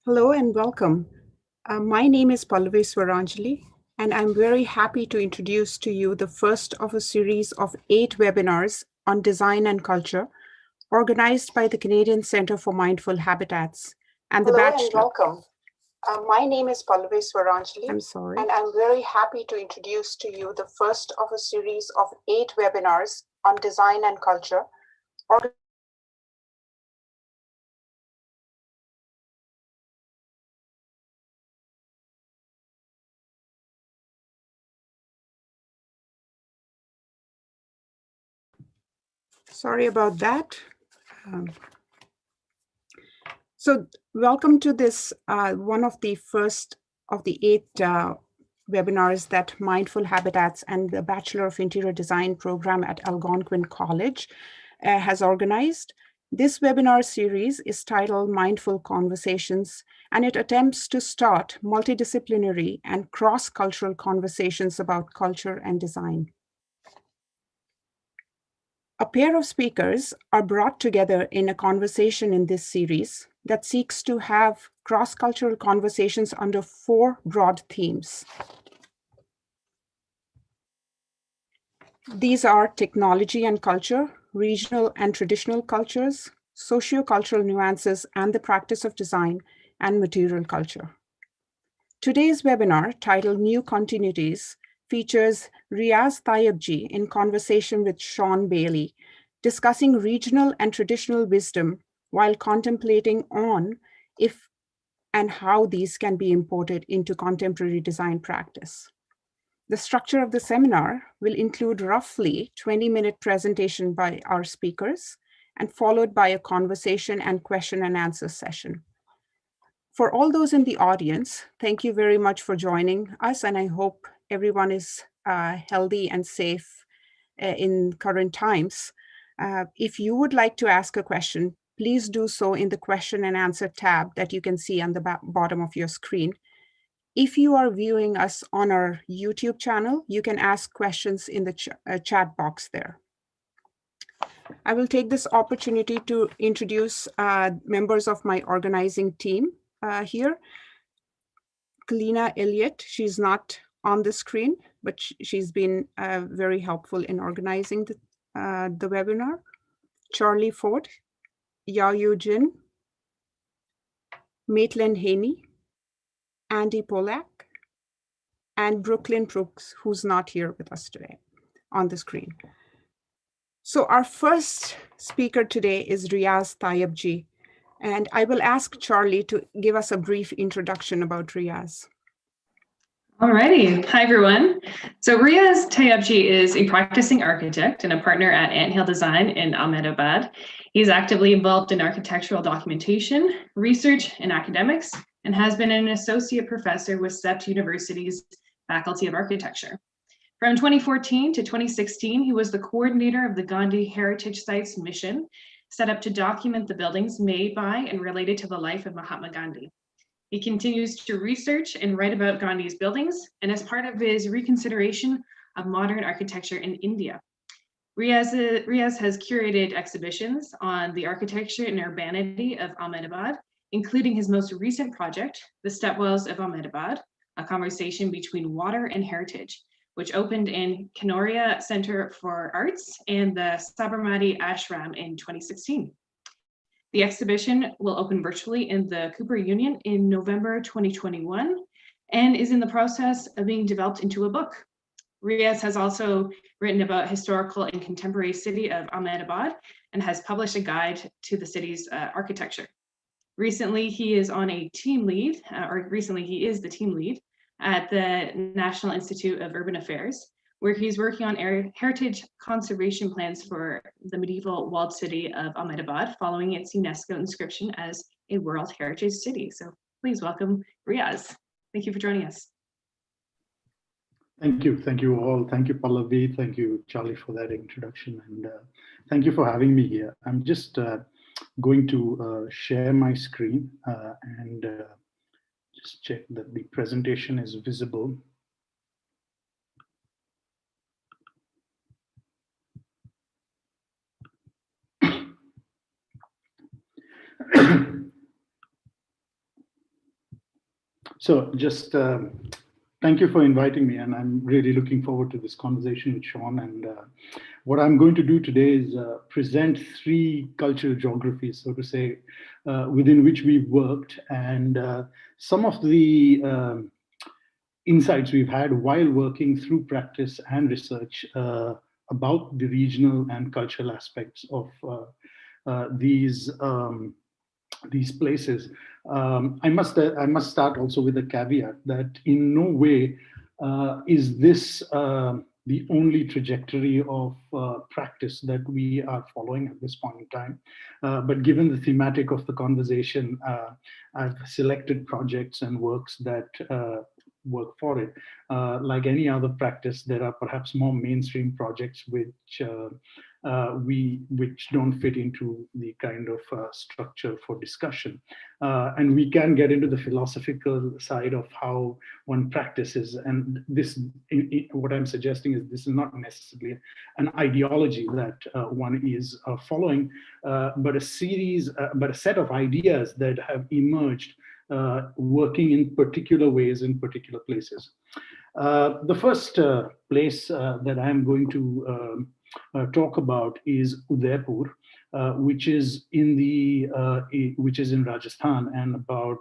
Hello and welcome. My name is Pallavi Swaranjali, and I'm very happy to introduce to you the first of a series of 8 webinars on design and culture, organized by the Canadian Centre for Mindful Habitats and the Hello Bachelor. and welcome. My name is Pallavi Swaranjali. I'm sorry. And I'm very happy to introduce to you the first of a series of 8 webinars on design and culture. Sorry about that. So welcome to this, one of the first of the 8 webinars that Mindful Habitats and the Bachelor of Interior Design program at Algonquin College has organized. This webinar series is titled Mindful Conversations, and it attempts to start multidisciplinary and cross-cultural conversations about culture and design. A pair of speakers are brought together in a conversation in this series that seeks to have cross-cultural conversations under 4 broad themes. These are technology and culture, regional and traditional cultures, socio-cultural nuances and the practice of design, and material culture. Today's webinar, titled New Continuities, features Riyaz Tayyibji in conversation with Shawn Bailey, discussing regional and traditional wisdom while contemplating on if and how these can be imported into contemporary design practice. The structure of the seminar will include roughly 20-minute presentation by our speakers and followed by a conversation and question and answer session. For all those in the audience, thank you very much for joining us, and I hope everyone is healthy and safe in current times. If you would like to ask a question, please do so in the question and answer tab that you can see on the bottom of your screen. If you are viewing us on our YouTube channel, you can ask questions in the chat box there. I will take this opportunity to introduce members of my organizing team here. Kalina Elliott, she's not on the screen, but she's been very helpful in organizing the webinar. Charlie Ford, Yaoyu Jin, Maitland Haney, Andy Polak, and Brooklyn Brooks, who's not here with us today on the screen. So our first speaker today is Riyaz Tayyibji, and I will ask Charlie to give us a brief introduction about Riyaz. Alrighty, hi everyone. So Riyaz Tayabji is a practicing architect and a partner at Anthill Design in Ahmedabad. He's actively involved in architectural documentation, research, and academics, and has been an associate professor with SEPT University's Faculty of Architecture. From 2014 to 2016, he was the coordinator of the Gandhi Heritage Sites mission, set up to document the buildings made by and related to the life of Mahatma Gandhi. He continues to research and write about Gandhi's buildings, and as part of his reconsideration of modern architecture in India. Riyaz has curated exhibitions on the architecture and urbanity of Ahmedabad, including his most recent project, The Stepwells of Ahmedabad, a conversation between water and heritage, which opened in Kanoria Center for Arts and the Sabarmati Ashram in 2016. The exhibition will open virtually in the Cooper Union in November 2021 and is in the process of being developed into a book. Riyaz has also written about historical and contemporary city of Ahmedabad and has published a guide to the city's architecture. Recently, he is the team lead at the National Institute of Urban Affairs, where he's working on heritage conservation plans for the medieval walled city of Ahmedabad, following its UNESCO inscription as a World Heritage City. So please welcome Riyaz. Thank you for joining us. Thank you all. Thank you, Pallavi. Thank you, Charlie, for that introduction. And thank you for having me here. I'm just going to share my screen and just check that the presentation is visible. So just thank you for inviting me, and I'm really looking forward to this conversation with Shawn. And what I'm going to do today is present 3 cultural geographies, so to say, within which we've worked, and some of the insights we've had while working through practice and research about the regional and cultural aspects of these places. I must start also with a caveat that in no way is this the only trajectory of practice that we are following at this point in time. But given the thematic of the conversation, I've selected projects and works that work for it. Like any other practice, there are perhaps more mainstream projects which don't fit into the kind of structure for discussion. And we can get into the philosophical side of how one practices. And this, what I'm suggesting is this is not necessarily an ideology that one is following, but a set of ideas that have emerged working in particular ways in particular places. The first place that I'm going to talk about is Udaipur, which is in Rajasthan and about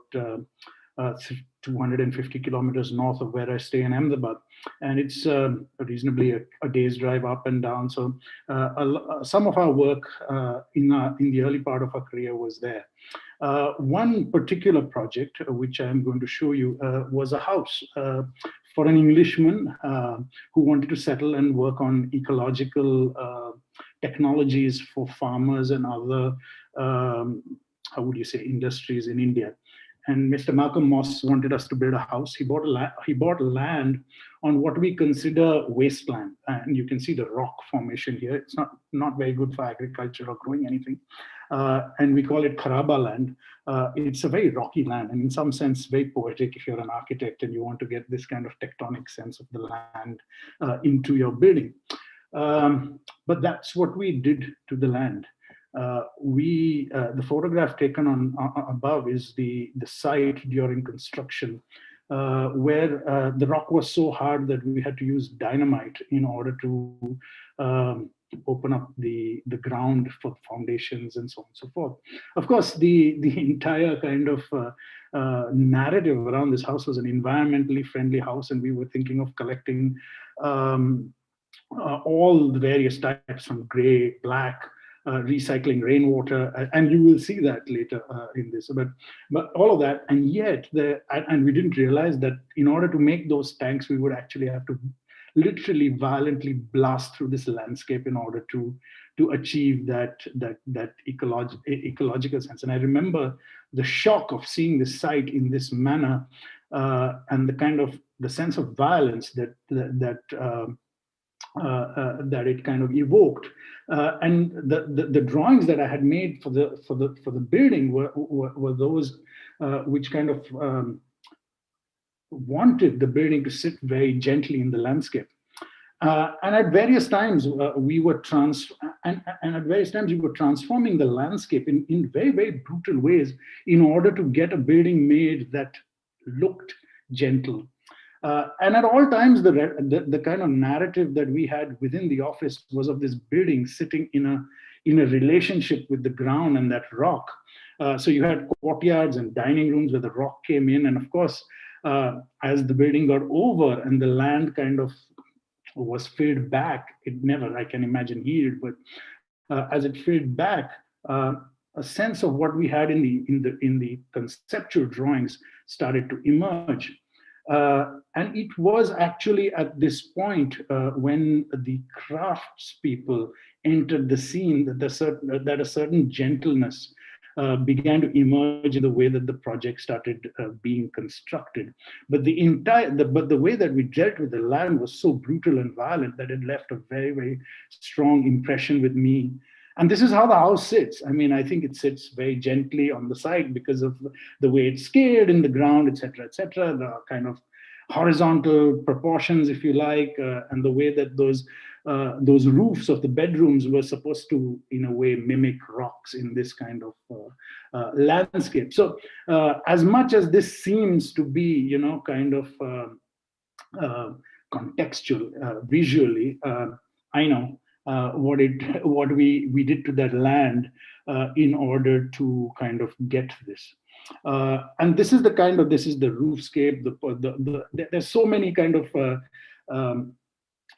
250 kilometers north of where I stay in Ahmedabad, and it's reasonably a day's drive up and down. So some of our work in the early part of our career was there. One particular project, which I'm going to show you, was a house for an Englishman who wanted to settle and work on ecological technologies for farmers and other, how would you say, industries in India. And Mr. Malcolm Moss wanted us to build a house. He bought land on what we consider wasteland, and you can see the rock formation here. It's not very good for agriculture or growing anything, and we call it Kharaba land. It's a very rocky land, and in some sense very poetic if you're an architect and you want to get this kind of tectonic sense of the land into your building. But that's what we did to the land. The photograph taken on above is the site during construction, where the rock was so hard that we had to use dynamite in order to open up the ground for foundations and so on and so forth. Of course, the entire kind of narrative around this house was an environmentally friendly house, and we were thinking of collecting all the various types from gray, black, recycling rainwater, and you will see that later in this. But all of that, and yet and we didn't realize that in order to make those tanks, we would actually have to literally violently blast through this landscape in order to achieve that ecological sense. And I remember the shock of seeing this site in this manner, and the sense of violence that it kind of evoked, and the drawings that I had made for the building were those which kind of wanted the building to sit very gently in the landscape. And at various times we were transforming the landscape in very, very brutal ways in order to get a building made that looked gentle. And at all times, the kind of narrative that we had within the office was of this building sitting in a relationship with the ground and that rock. So you had courtyards and dining rooms where the rock came in, and of course, as the building got over and the land kind of was filled back, it never, I can imagine, healed, but as it filled back, a sense of what we had in the conceptual drawings started to emerge. And it was actually at this point when the craftspeople entered the scene that a certain gentleness began to emerge in the way that the project started being constructed. But the way that we dealt with the land was so brutal and violent that it left a very, very strong impression with me. And this is how the house sits. I mean, I think it sits very gently on the side because of the way it's scaled in the ground, etc., the kind of horizontal proportions, if you like, and the way that those those roofs of the bedrooms were supposed to, in a way, mimic rocks in this kind of landscape. So as much as this seems to be, kind of contextual visually, I know what we did to that land in order to kind of get this. And this is the roofscape. There's so many kind of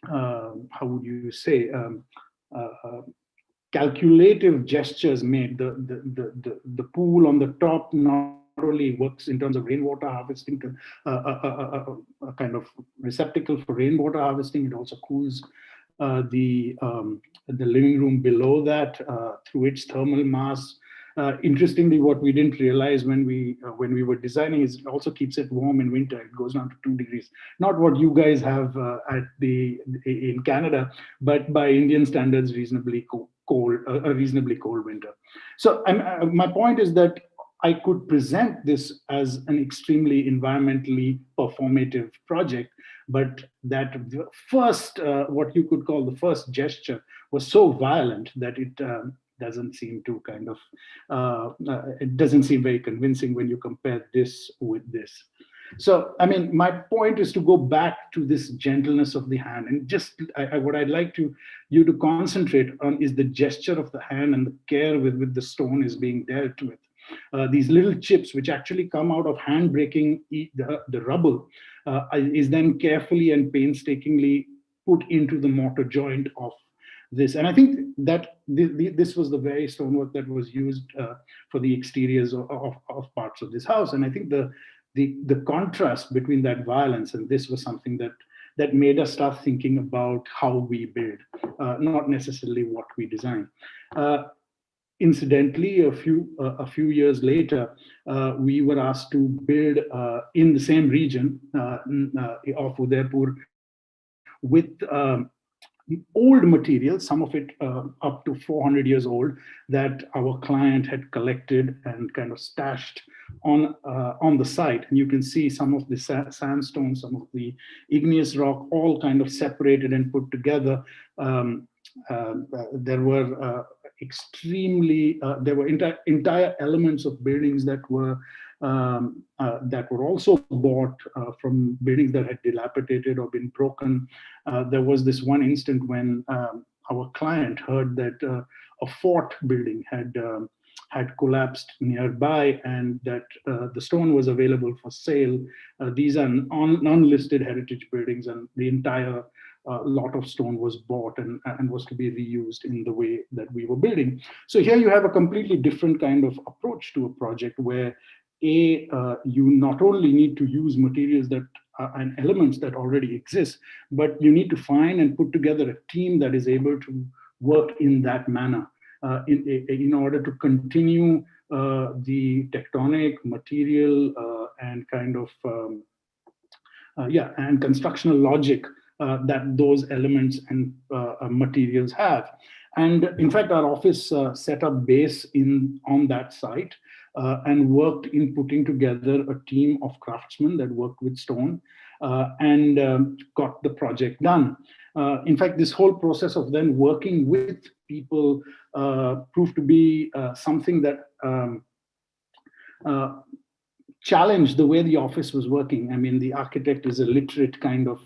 how would you say, calculative gestures made. The pool on the top not only works in terms of rainwater harvesting, a kind of receptacle for rainwater harvesting. It also cools the living room below that through its thermal mass. Interestingly, what we didn't realize when we were designing is it also keeps it warm in winter. It goes down to 2 degrees. Not what you guys have in Canada, but by Indian standards, reasonably cold, a reasonably cold winter. So my point is that I could present this as an extremely environmentally performative project, but that first, what you could call the first gesture, was so violent that it doesn't seem to kind of, it doesn't seem very convincing when you compare this with this. So, I mean, my point is to go back to this gentleness of the hand, and just what I'd like you to concentrate on is the gesture of the hand and the care with the stone is being dealt with. These little chips, which actually come out of hand breaking the rubble, is then carefully and painstakingly put into the mortar joint of this. And I think that this was the very stonework that was used for the exteriors of parts of this house. And I think the contrast between that violence and this was something that made us start thinking about how we build, not necessarily what we design. Incidentally, a few years later, we were asked to build in the same region of Udaipur with old material, some of it up to 400 years old, that our client had collected and kind of stashed on the site. And you can see some of the sandstone, some of the igneous rock, all kind of separated and put together. There were entire elements of buildings that were also bought from buildings that had dilapidated or been broken. There was this one instant when our client heard that a fort building had collapsed nearby, and that the stone was available for sale. These are non-listed heritage buildings, and the entire lot of stone was bought and was to be reused in the way that we were building. So here you have a completely different kind of approach to a project where you not only need to use materials that and elements that already exist, but you need to find and put together a team that is able to work in that manner in order to continue the tectonic material and kind of and constructional logic that those elements and materials have. And in fact, our office set up base on that site and worked in putting together a team of craftsmen that worked with stone and got the project done. In fact, this whole process of then working with people proved to be something that challenged the way the office was working. I mean, the architect is a literate kind of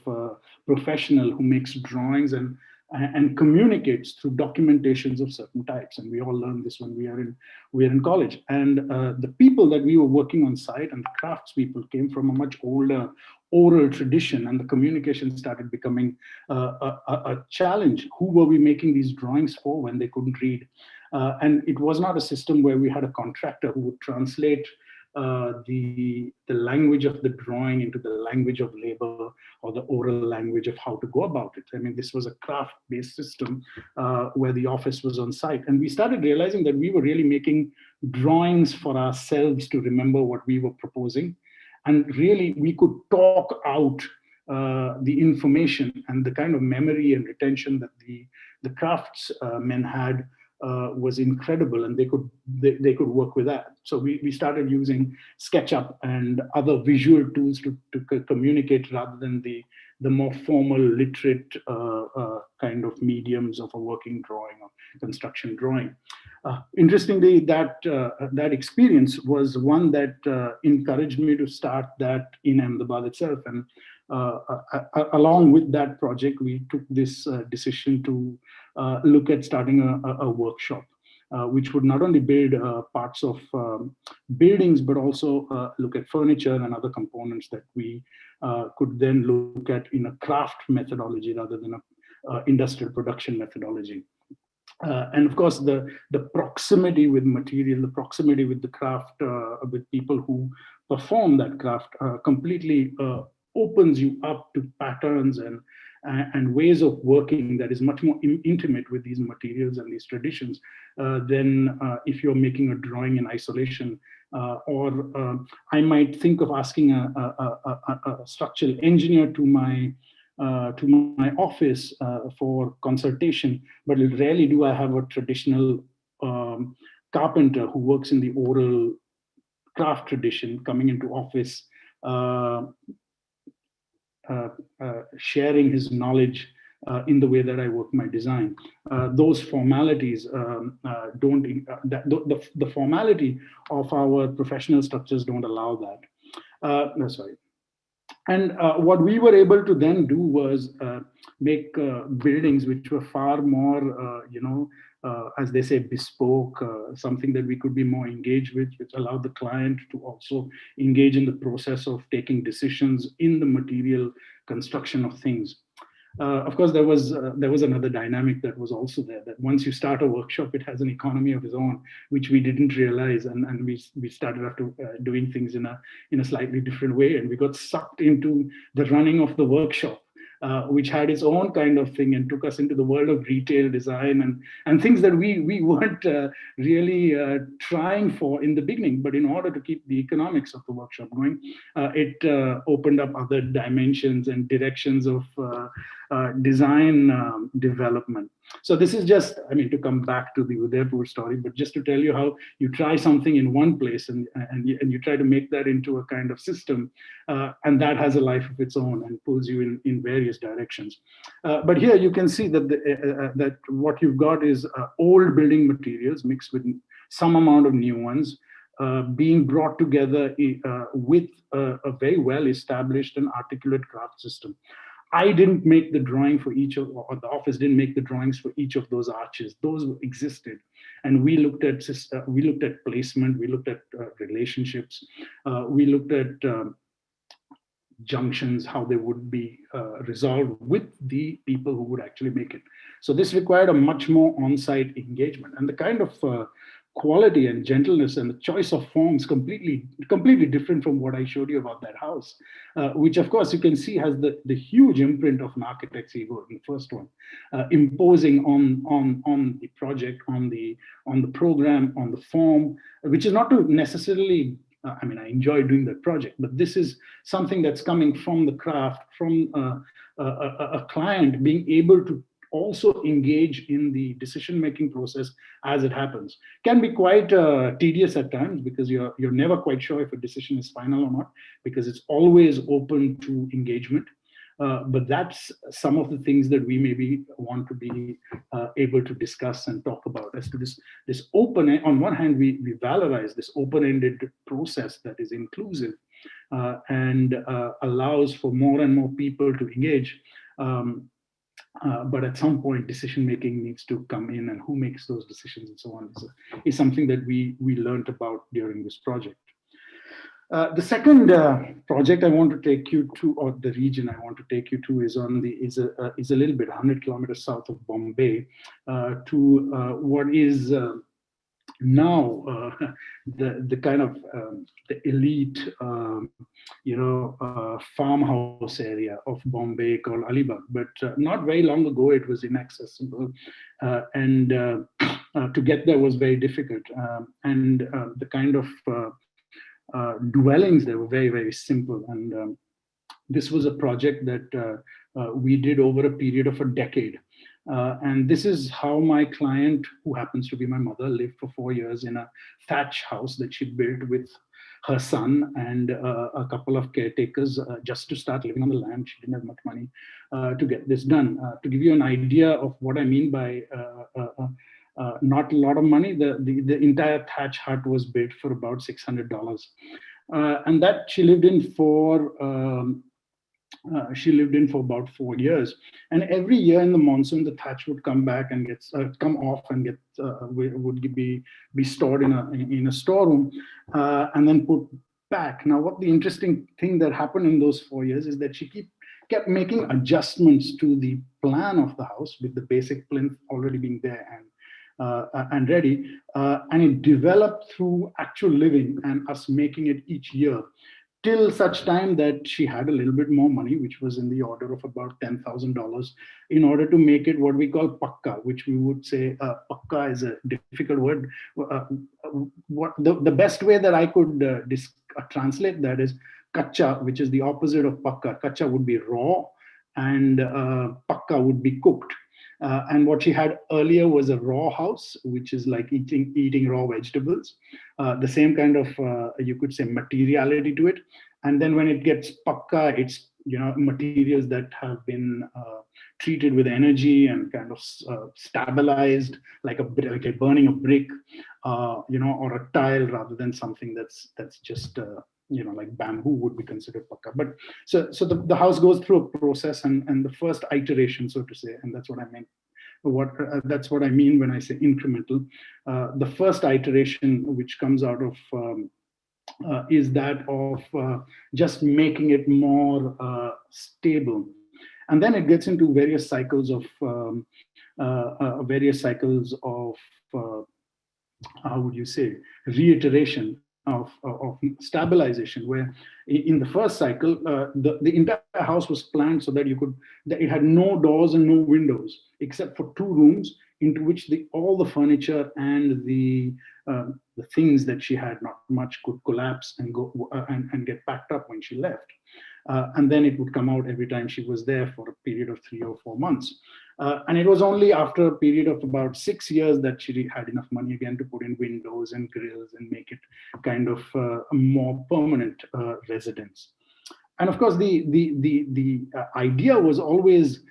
professional who makes drawings and communicates through documentations of certain types. And we all learn this when we are in college. And the people that we were working on site and the craftspeople came from a much older oral tradition, and the communication started becoming a challenge. Who were we making these drawings for when they couldn't read? And it was not a system where we had a contractor who would translate the language of the drawing into the language of labor or the oral language of how to go about it. I mean, this was a craft-based system where the office was on site. And we started realizing that we were really making drawings for ourselves to remember what we were proposing. And really, we could talk out the information and the kind of memory and retention that the craftsmen had was incredible, and they could work with that. So we started using SketchUp and other visual tools to communicate rather than the more formal literate kind of mediums of a working drawing or construction drawing. Interestingly, that experience was one that encouraged me to start that in Ahmedabad itself. And along with that project, we took this decision to look at starting a workshop, which would not only build parts of buildings, but also look at furniture and other components that we could then look at in a craft methodology rather than a industrial production methodology. And of course, the proximity with material, the proximity with the craft, with people who perform that craft, completely opens you up to patterns and ways of working that is much more intimate with these materials and these traditions than if you're making a drawing in isolation. Or I might think of asking a structural engineer to my office for consultation, but rarely do I have a traditional carpenter who works in the oral craft tradition coming into office, sharing his knowledge in the way that I work my design. Those formalities don't, the formality of our professional structures don't allow that. No, sorry. And what we were able to then do was make buildings which were far more, as they say, bespoke, something that we could be more engaged with, which allowed the client to also engage in the process of taking decisions in the material construction of things. Of course, there was another dynamic that was also there, that once you start a workshop, it has an economy of its own, which we didn't realize, and we started after doing things in a slightly different way, and we got sucked into the running of the workshop, which had its own kind of thing and took us into the world of retail design and things that we weren't really trying for in the beginning. But in order to keep the economics of the workshop going, it opened up other dimensions and directions of design development. So this is just, I mean, to come back to the Udaipur story, but just to tell you how you try something in one place and you try to make that into a kind of system, and that has a life of its own and pulls you in various directions. But here you can see that that what you've got is old building materials mixed with some amount of new ones, being brought together with a very well established and articulate craft system. I didn't make the drawing for each of, or the office didn't make the drawings for each of those arches. Those existed, and we looked at placement, we looked at relationships, we looked at junctions, how they would be resolved with the people who would actually make it. So this required a much more on-site engagement, and the kind of quality and gentleness and the choice of forms completely different from what I showed you about that house, which of course you can see has the huge imprint of an architect's ego, the first one, imposing on the project, on the program, on the form, which is not to necessarily, I mean, I enjoy doing that project, but this is something that's coming from the craft, from a client being able to also engage in the decision-making process as it happens. Can be quite tedious at times, because you're never quite sure if a decision is final or not, because it's always open to engagement. But that's some of the things that we maybe want to be able to discuss and talk about as to this open. On one hand, we valorize this open-ended process that is inclusive and allows for more and more people to engage. But at some point, decision-making needs to come in, and who makes those decisions and so on is something that we learned about during this project. The second project I want to take you to, or the region I want to take you to, is a little bit 100 kilometers south of Bombay, to what is now the kind of the elite, farmhouse area of Bombay called Alibag. But not very long ago, it was inaccessible, and to get there was very difficult. And the kind of dwellings, they were very, very simple. And this was a project that we did over a period of a decade. And this is how my client, who happens to be my mother, lived for 4 years in a thatch house that she built with her son and a couple of caretakers just to start living on the land. She didn't have much money to get this done. To give you an idea of what I mean by not a lot of money, the entire thatch hut was built for about $600. And that she lived in for about 4 years, and every year in the monsoon, the thatch would come back and come off and would be stored in a storeroom, and then put back. Now, what the interesting thing that happened in those 4 years is that she kept making adjustments to the plan of the house, with the basic plinth already being there and ready, and it developed through actual living and us making it each year, till such time that she had a little bit more money, which was in the order of about $10,000, in order to make it what we call pakka, which we would say pakka is a difficult word. What the best way that I could translate that is kacha, which is the opposite of pakka. Kacha would be raw, and pakka would be cooked. And what she had earlier was a raw house, which is like eating raw vegetables, the same kind of, you could say, materiality to it. And then when it gets pakka, it's, materials that have been treated with energy and kind of stabilized, like burning a brick, or a tile, rather than something that's just like bamboo would be considered pakka. But so the house goes through a process, and the first iteration, so to say, and that's what I meant. That's what I mean when I say incremental. The first iteration, which comes out of is that of just making it more stable, and then it gets into various cycles of how would you say, reiteration of stabilization, where in the first cycle, the entire house was planned so that it had no doors and no windows, except for 2 rooms into which all the furniture and the things that she had not much could collapse and go and get packed up when she left. And then it would come out every time she was there for a period of 3 or 4 months. And it was only after a period of about 6 years that she had enough money again to put in windows and grills and make it kind of a more permanent residence. And of course, the idea was always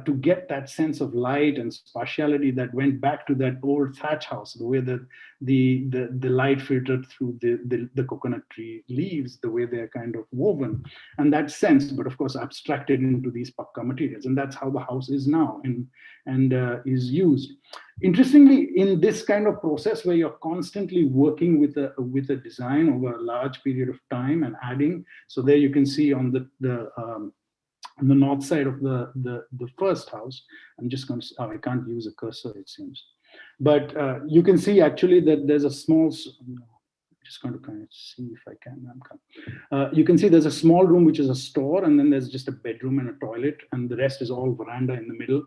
to get that sense of light and spatiality that went back to that old thatch house, the way that the light filtered through the coconut tree leaves, the way they're kind of woven, and that sense, but of course abstracted into these pakka materials, and that's how the house is now and is used. Interestingly, in this kind of process where you're constantly working with a design over a large period of time and adding, so there you can see on on the north side of the first house, I'm just going to, I can't use a cursor, it seems, but you can see actually that there's a small, I'm just going to kind of see if I can. You can see there's a small room which is a store, and then there's just a bedroom and a toilet, and the rest is all veranda in the middle.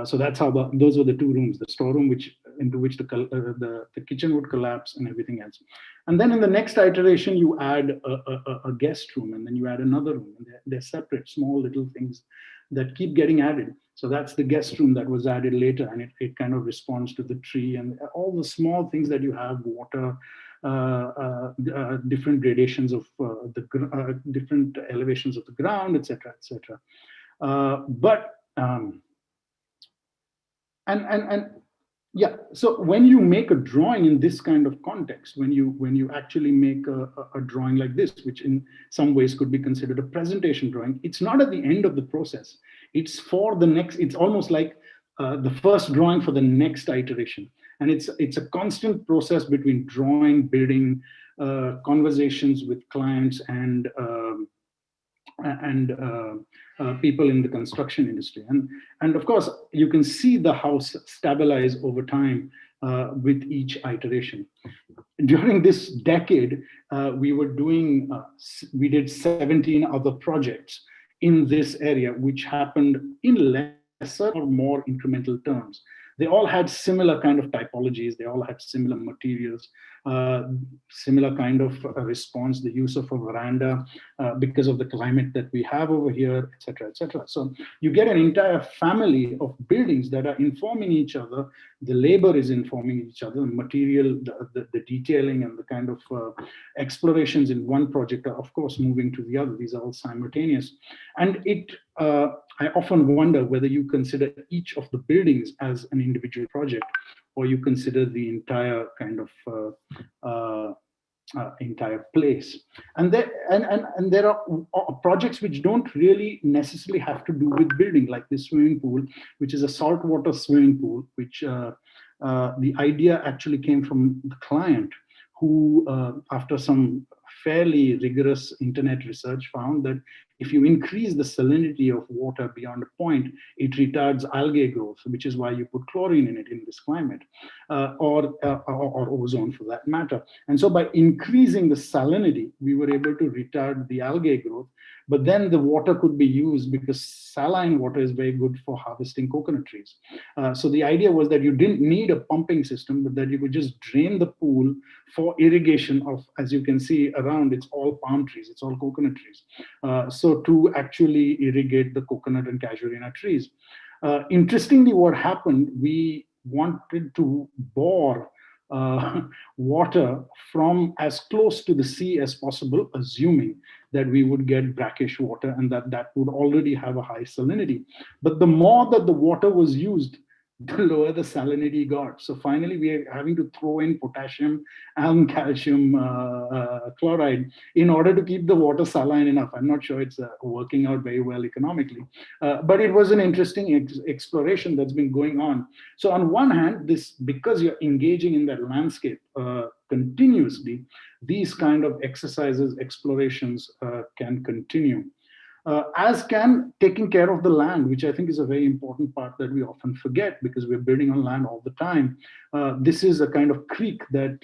So that's how those were the 2 rooms: the storeroom, into which the kitchen would collapse, and everything else. And then in the next iteration, you add a guest room, and then you add another room, and they're separate, small little things that keep getting added. So that's the guest room that was added later, and it kind of responds to the tree and all the small things that you have: water, different gradations of different elevations of the ground, etc., etc. Yeah, so when you make a drawing in this kind of context, when you actually make a drawing like this, which in some ways could be considered a presentation drawing, it's not at the end of the process. It's for the next. It's almost like the first drawing for the next iteration, and it's a constant process between drawing, building, conversations with clients, and people in the construction industry. And of course, you can see the house stabilize over time with each iteration. During this decade, we did 17 other projects in this area, which happened in lesser or more incremental terms. They all had similar kind of typologies. They all had similar materials, similar kind of response, the use of a veranda because of the climate that we have over here, et cetera, et cetera. So you get an entire family of buildings that are informing each other. The labor is informing each other, the material, the detailing and the kind of explorations in one project are of course moving to the other. These are all simultaneous. And I often wonder whether you consider each of the buildings as an individual project, or you consider the entire kind of entire place. And there are projects which don't really necessarily have to do with building, like this swimming pool, which is a saltwater swimming pool, which the idea actually came from the client, who after some fairly rigorous internet research found that if you increase the salinity of water beyond a point, it retards algae growth, which is why you put chlorine in it in this climate, or ozone for that matter. And so by increasing the salinity, we were able to retard the algae growth, but then the water could be used because saline water is very good for harvesting coconut trees. So the idea was that you didn't need a pumping system, but that you could just drain the pool for irrigation of, as you can see around, it's all palm trees, it's all coconut trees. So to actually irrigate the coconut and casuarina trees. Interestingly, what happened, we wanted to bore water from as close to the sea as possible, assuming that we would get brackish water and that would already have a high salinity. But the more that the water was used, the lower the salinity got. So finally, we are having to throw in potassium and calcium chloride in order to keep the water saline enough. I'm not sure it's working out very well economically, but it was an interesting exploration that's been going on. So on one hand, because you're engaging in that landscape continuously, these kind of exercises, explorations can continue. As can taking care of the land, which I think is a very important part that we often forget because we're building on land all the time. This is a kind of creek that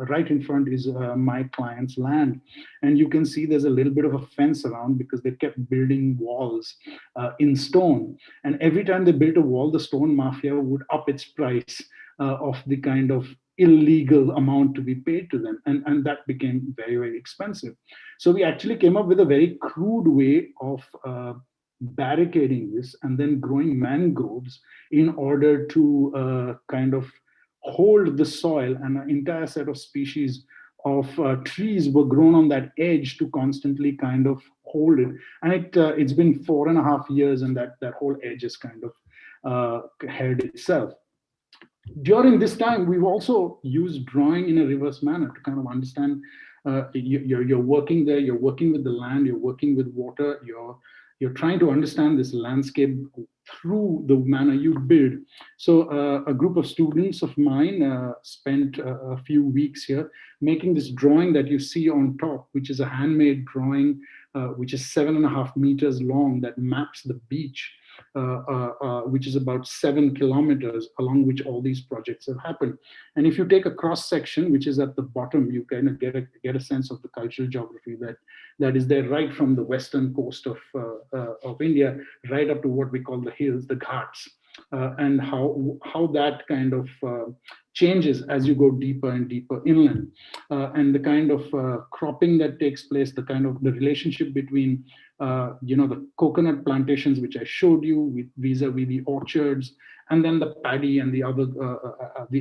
right in front is my client's land. And you can see there's a little bit of a fence around because they kept building walls in stone. And every time they built a wall, the stone mafia would up its price of the kind of illegal amount to be paid to them. And that became very, very expensive. So we actually came up with a very crude way of barricading this and then growing mangroves in order to kind of hold the soil, and an entire set of species of trees were grown on that edge to constantly kind of hold it. And it's been 4.5 years, and that whole edge is kind of held itself. During this time, we've also used drawing in a reverse manner to kind of understand you're working there, you're working with the land, you're working with water, you're trying to understand this landscape through the manner you build. So a group of students of mine spent a few weeks here making this drawing that you see on top, which is a handmade drawing, which is 7.5 meters long, that maps the beach, which is about 7 kilometers along which all these projects have happened. And if you take a cross section, which is at the bottom, you kind of get a sense of the cultural geography that is there right from the western coast of India, right up to what we call the hills, the Ghats, and how that kind of changes as you go deeper and deeper inland, and the kind of cropping that takes place, the kind of the relationship between the coconut plantations, which I showed you, vis-a-vis the orchards, and then the paddy and the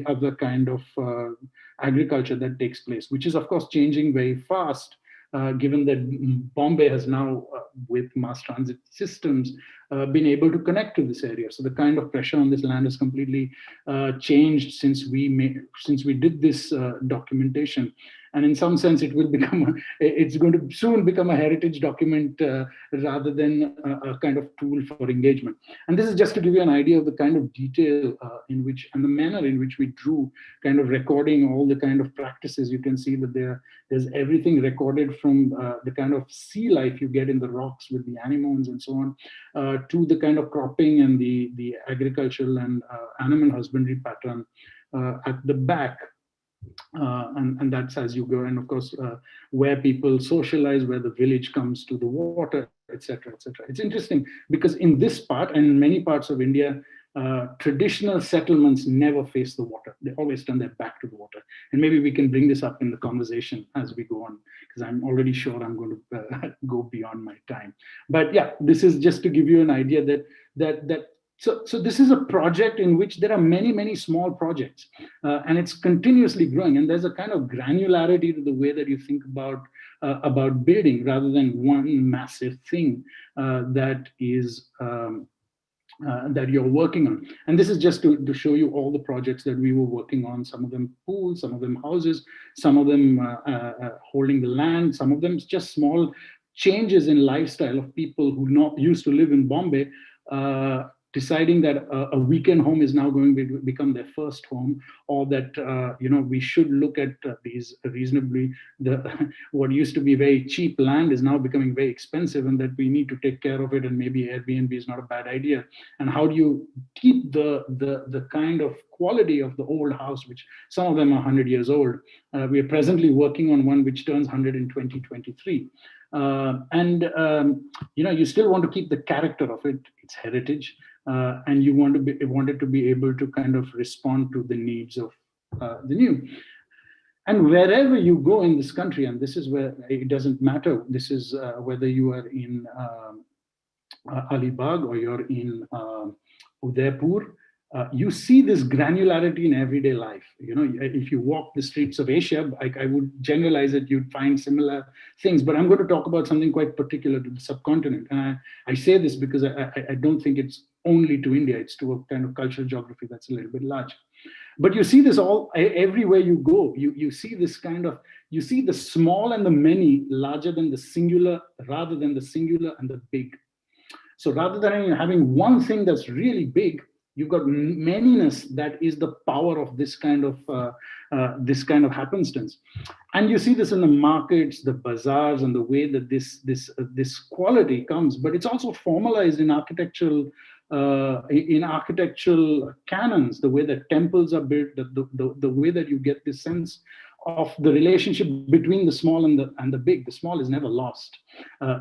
other kind of agriculture that takes place, which is of course changing very fast. Given that Bombay has now, with mass transit systems, been able to connect to this area. So the kind of pressure on this land has completely changed since we did this documentation. And in some sense, it's going to soon become a heritage document rather than a kind of tool for engagement. And this is just to give you an idea of the kind of detail in which, and the manner in which we drew, kind of recording all the kind of practices. You can see that there's everything recorded from the kind of sea life you get in the rocks with the anemones and so on, to the kind of cropping and the agricultural and animal husbandry pattern at the back. And that's as you go, and of course where people socialize, where the village comes to the water, etc., etc. It's interesting because in this part and in many parts of India, traditional settlements never face the water. They always turn their back to the water. And maybe we can bring this up in the conversation as we go on, because I'm already sure I'm going to go beyond my time. But yeah, this is just to give you an idea so this is a project in which there are many, many small projects, and it's continuously growing. And there's a kind of granularity to the way that you think about building, rather than one massive thing that is that you're working on. And this is just to show you all the projects that we were working on. Some of them pools, some of them houses, some of them holding the land, some of them just small changes in lifestyle of people who not used to live in Bombay, deciding that a weekend home is now going to become their first home, or that we should look at these reasonably, what used to be very cheap land is now becoming very expensive, and that we need to take care of it, and maybe Airbnb is not a bad idea. And how do you keep the kind of quality of the old house, which some of them are 100 years old. We are presently working on one which turns 100 in 2023. You still want to keep the character of it, its heritage, and you want it to be able to kind of respond to the needs of the new. And wherever you go in this country, and this is where it doesn't matter, this is whether you are in Alibag or you're in Udaipur, you see this granularity in everyday life. If you walk the streets of Asia, I would generalize it, you'd find similar things. But I'm going to talk about something quite particular to the subcontinent. And I say this because I don't think it's only to India. It's to a kind of cultural geography that's a little bit large. But you see this all everywhere you go. You see this kind of, you see the small and the many larger than the singular, rather than the singular and the big. So rather than having one thing that's really big, you've got manyness that is the power of this kind of happenstance. And you see this in the markets, the bazaars, and the way that this quality comes. But it's also formalized in architectural canons, the way that temples are built, the way that you get this sense of the relationship between the small and the big. The small is never lost.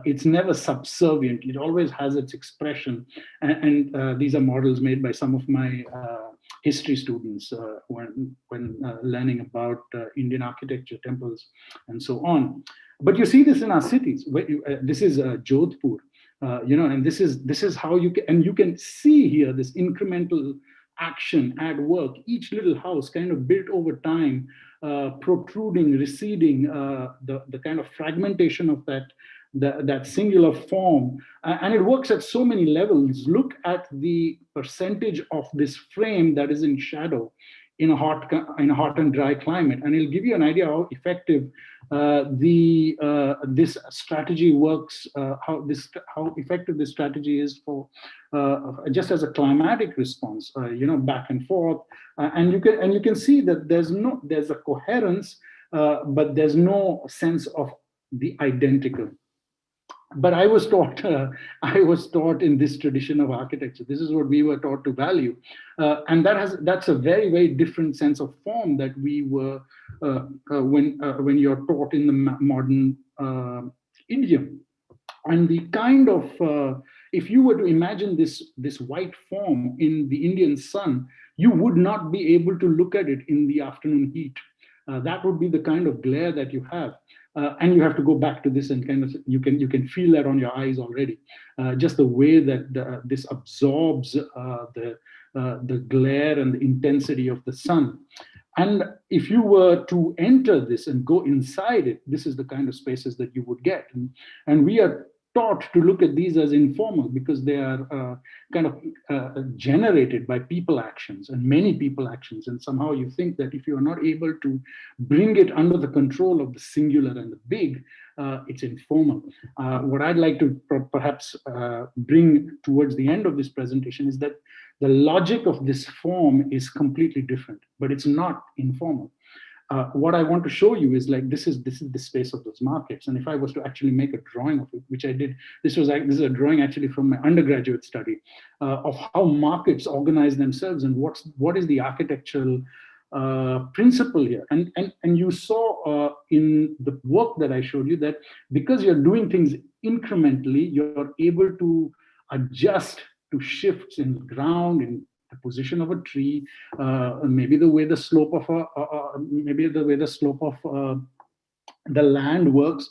It's never subservient. It always has its expression. And these are models made by some of my history students when learning about Indian architecture, temples, and so on. But you see this in our cities. This is Jodhpur, and this is how you can, and you can see here this incremental action at work. Each little house kind of built over time, protruding, receding, the kind of fragmentation of that singular form, and it works at so many levels. Look at the percentage of this frame that is in shadow in a hot and dry climate, and it'll give you an idea how effective this strategy works, how effective this strategy is for just as a climatic response, back and forth, and you can see that there's a coherence, but there's no sense of the identical. But I was taught in this tradition of architecture. This is what we were taught to value, and that's a very, very different sense of form that we were when you're taught in the modern India. And the kind of if you were to imagine this white form in the Indian sun, you would not be able to look at it in the afternoon heat. That would be the kind of glare that you have. And you have to go back to this and kind of, you can feel that on your eyes already. Just the way that this absorbs the glare and the intensity of the sun. And if you were to enter this and go inside it, this is the kind of spaces that you would get. And we are taught to look at these as informal because they are kind of generated by people actions and many people actions. And somehow you think that if you are not able to bring it under the control of the singular and the big, it's informal. What I'd like to perhaps bring towards the end of this presentation is that the logic of this form is completely different, but it's not informal. What I want to show you is like this is the space of those markets. And if I was to actually make a drawing of it, which I did, this is a drawing actually from my undergraduate study of how markets organize themselves and what is the architectural principle here. And you saw in the work that I showed you that because you're doing things incrementally, you're able to adjust to shifts in ground, in the position of a tree, maybe the way the slope of the land works.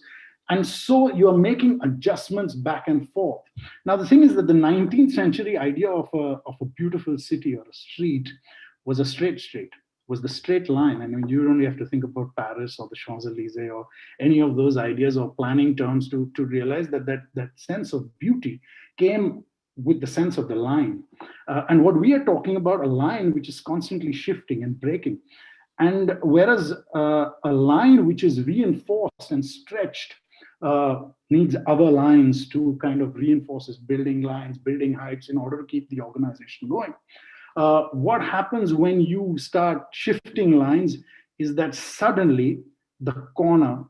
And so you're making adjustments back and forth. Now, the thing is that the 19th century idea of a beautiful city or a street was a straight street, was the straight line. I mean, you only have to think about Paris or the Champs-Élysées or any of those ideas or planning terms to realize that sense of beauty came with the sense of the line. And what we are talking about, a line which is constantly shifting and breaking. And whereas a line which is reinforced and stretched needs other lines to kind of reinforces building lines, building heights in order to keep the organization going. What happens when you start shifting lines is that suddenly the corner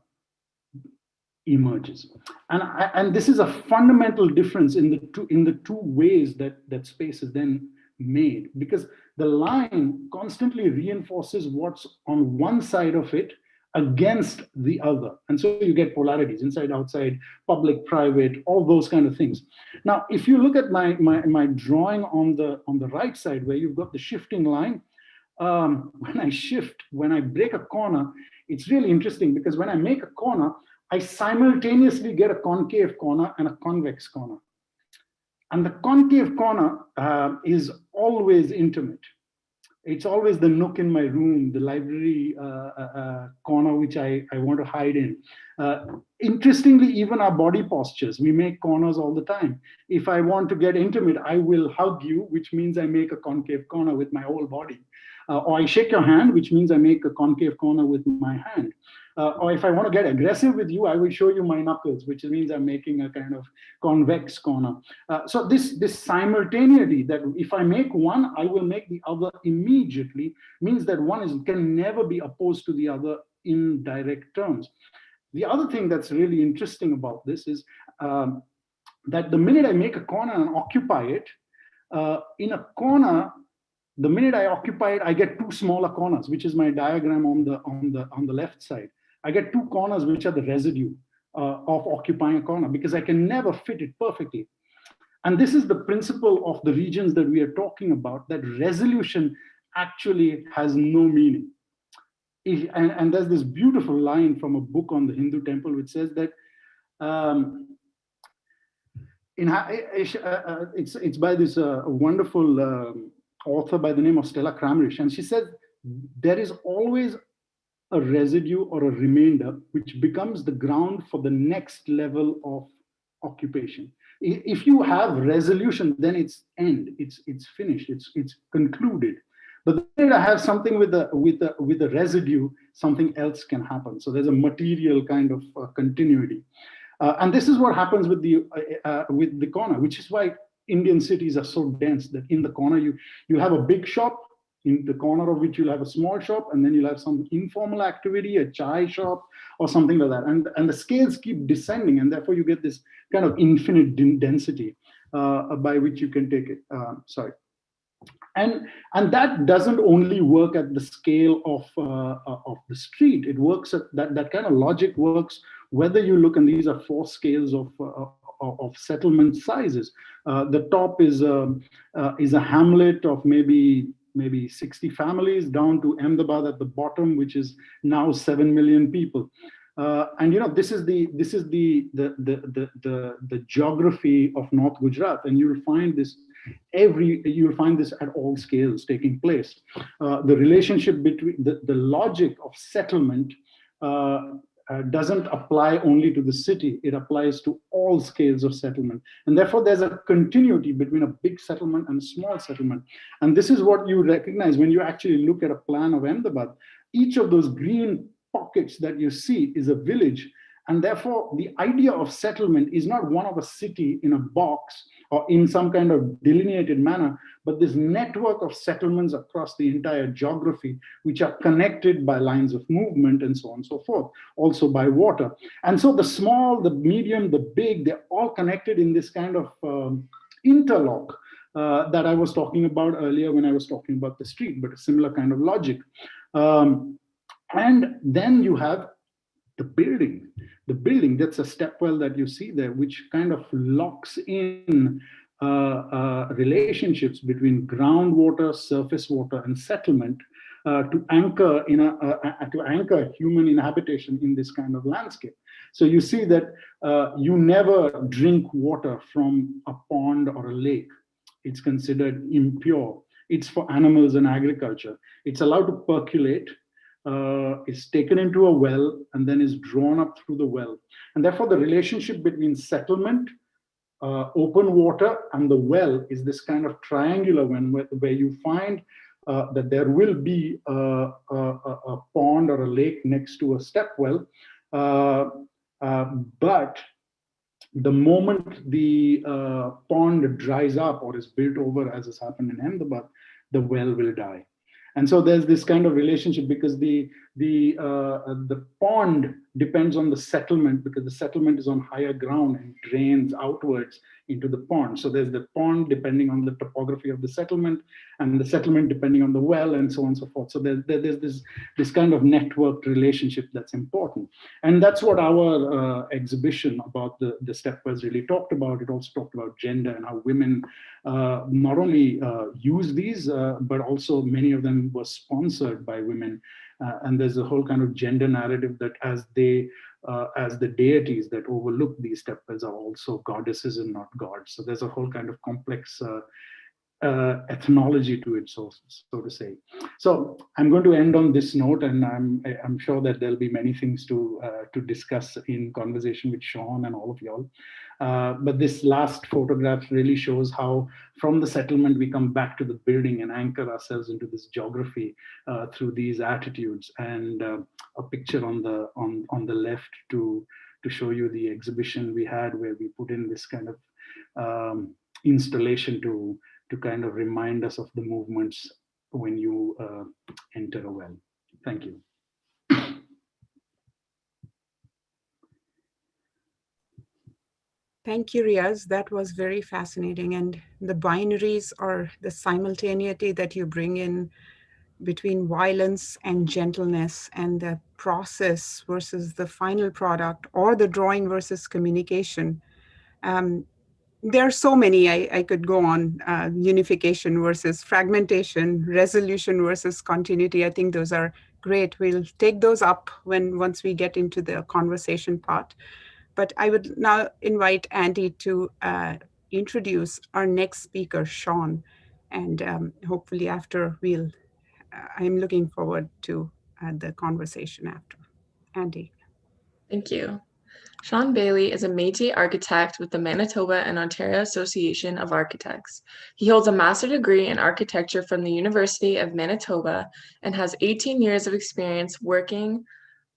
emerges. And this is a fundamental difference in the two ways that space is then made, because the line constantly reinforces what's on one side of it against the other. And so you get polarities, inside, outside, public, private, all those kind of things. Now, if you look at my drawing on the right side, where you've got the shifting line, when I break a corner, it's really interesting, because when I make a corner, I simultaneously get a concave corner and a convex corner. And the concave corner is always intimate. It's always the nook in my room, the library corner, which I want to hide in. Interestingly, even our body postures, we make corners all the time. If I want to get intimate, I will hug you, which means I make a concave corner with my whole body. Or I shake your hand, which means I make a concave corner with my hand. Or if I want to get aggressive with you, I will show you my knuckles, which means I'm making a kind of convex corner. So this simultaneity, that if I make one, I will make the other immediately, means that one can never be opposed to the other in direct terms. The other thing that's really interesting about this is that the minute I make a corner and occupy it, in a corner, the minute I occupy it, I get two smaller corners, which is my diagram on the left side. I get two corners, which are the residue of occupying a corner, because I can never fit it perfectly. And this is the principle of the regions that we are talking about, that resolution actually has no meaning. And there's this beautiful line from a book on the Hindu temple, which says that it's by this wonderful author by the name of Stella Kramrisch, and she said there is always a residue or a remainder which becomes the ground for the next level of occupation. If you have resolution, then it's end, it's finished, it's concluded. But the minute I have something with a residue, something else can happen. So there's a material kind of continuity, and this is what happens with the corner, which is why Indian cities are so dense, that in the corner you have a big shop, in the corner of which you'll have a small shop, and then you'll have some informal activity, a chai shop or something like that. And the scales keep descending, and therefore you get this kind of infinite density by which you can take it. And that doesn't only work at the scale of the street. It works at that kind of logic works whether you look, and these are 4 scales of settlement sizes. The top is a hamlet of maybe 60 families, down to Ahmedabad at the bottom, which is now 7 million people. And this is the geography of North Gujarat, and you'll find this at all scales taking place. The relationship between the logic of settlement doesn't apply only to the city, it applies to all scales of settlement. And therefore there's a continuity between a big settlement and a small settlement. And this is what you recognize when you actually look at a plan of Ahmedabad. Each of those green pockets that you see is a village. And therefore the idea of settlement is not one of a city in a box or in some kind of delineated manner, but this network of settlements across the entire geography, which are connected by lines of movement and so on and so forth, also by water. And so the small, the medium, the big, they're all connected in this kind of interlock that I was talking about earlier when I was talking about the street, but a similar kind of logic. And then you have the building, that's a stepwell that you see there, which kind of locks in relationships between groundwater, surface water, and settlement to anchor human inhabitation in this kind of landscape. So you see that you never drink water from a pond or a lake. It's considered impure. It's for animals and agriculture. It's allowed to percolate. Is taken into a well and then is drawn up through the well. And therefore the relationship between settlement, open water, and the well is this kind of triangular one where you find that there will be a pond or a lake next to a step well. But the moment the pond dries up or is built over, as has happened in Ahmedabad, the well will die. And so there's this kind of relationship because the pond depends on the settlement, because the settlement is on higher ground and drains outwards into the pond. So there's the pond depending on the topography of the settlement, and the settlement depending on the well, and so on and so forth. So there's this kind of networked relationship that's important. And that's what our exhibition about the steppers really talked about. It also talked about gender and how women not only use these, but also many of them were sponsored by women. And there's a whole kind of gender narrative that as the deities that overlook these steppers are also goddesses and not gods. So there's a whole kind of complex ethnology to it, so to say. So I'm going to end on this note, and I'm sure that there'll be many things to discuss in conversation with Shawn and all of y'all. But this last photograph really shows how from the settlement we come back to the building and anchor ourselves into this geography through these attitudes. And a picture on the left to show you the exhibition we had, where we put in this kind of installation to kind of remind us of the movements when you enter a well. Thank you. Thank you, Riyaz. That was very fascinating. And the binaries or the simultaneity that you bring in between violence and gentleness, and the process versus the final product, or the drawing versus communication. There are so many, I could go on, unification versus fragmentation, resolution versus continuity. I think those are great. We'll take those up once we get into the conversation part. But I would now invite Andy to introduce our next speaker, Shawn. And hopefully after I'm looking forward to the conversation after. Andy. Thank you. Shawn Bailey is a Métis architect with the Manitoba and Ontario Association of Architects. He holds a master's degree in architecture from the University of Manitoba and has 18 years of experience working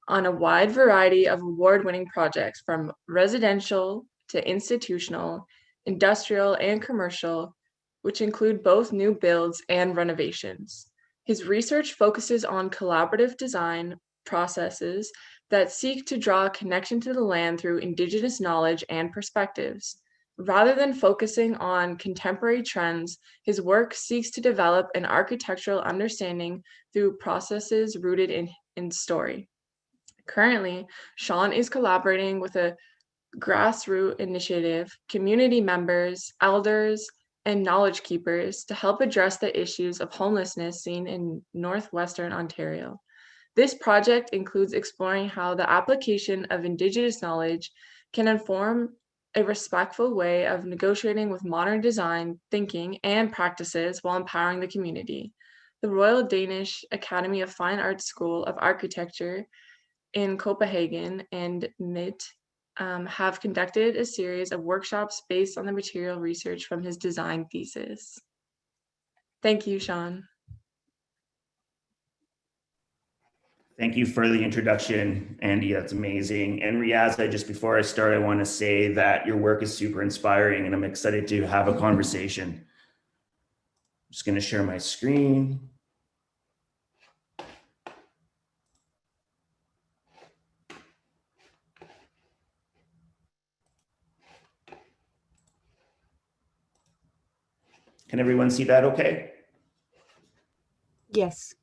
on a wide variety of award-winning projects, from residential to institutional, industrial, and commercial, which include both new builds and renovations. His research focuses on collaborative design processes that seek to draw a connection to the land through Indigenous knowledge and perspectives. Rather than focusing on contemporary trends, his work seeks to develop an architectural understanding through processes rooted in story. Currently, Shawn is collaborating with a grassroots initiative, community members, elders, and knowledge keepers to help address the issues of homelessness seen in Northwestern Ontario. This project includes exploring how the application of Indigenous knowledge can inform a respectful way of negotiating with modern design thinking and practices while empowering the community. The Royal Danish Academy of Fine Arts School of Architecture in Copenhagen and MIT have conducted a series of workshops based on the material research from his design thesis. Thank you, Shawn. Thank you for the introduction, Andy. That's amazing. And Riyaz, before I start, I want to say that your work is super inspiring, and I'm excited to have a conversation. I'm just going to share my screen. Can everyone see that okay? Yes.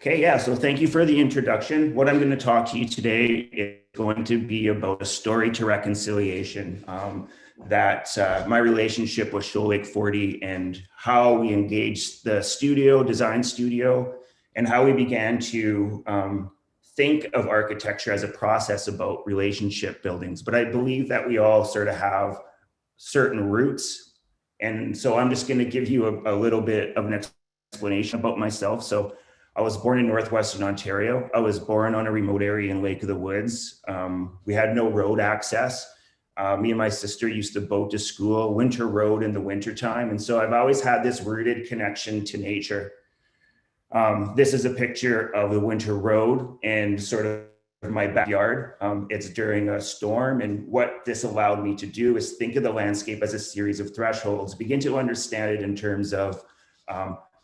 Okay, yeah, so thank you for the introduction. What I'm going to talk to you today is going to be about a story to reconciliation, my relationship with Shoal Lake 40 and how we engaged the design studio, and how we began to think of architecture as a process about relationship buildings. But I believe that we all sort of have certain roots. And so I'm just going to give you a little bit of an explanation about myself. So I was born in Northwestern Ontario. I was born on a remote area in Lake of the Woods. We had no road access. Me and my sister used to boat to school, winter road in the wintertime. And so I've always had this rooted connection to nature. This is a picture of the winter road and sort of my backyard. It's during a storm. And what this allowed me to do is think of the landscape as a series of thresholds, begin to understand it in terms of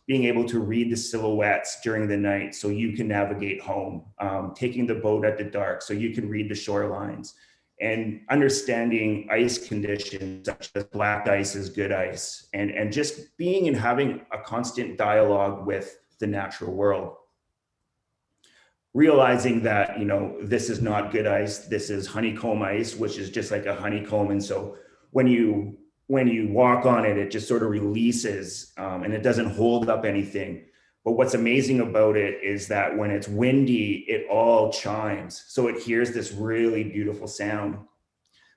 being able to read the silhouettes during the night so you can navigate home, taking the boat at the dark so you can read the shorelines, and understanding ice conditions such as black ice is good ice, and just being and having a constant dialogue with the natural world. Realizing that, this is not good ice, this is honeycomb ice, which is just like a honeycomb. And so when you walk on it, it just sort of releases and it doesn't hold up anything. But what's amazing about it is that when it's windy, it all chimes. So it hears this really beautiful sound.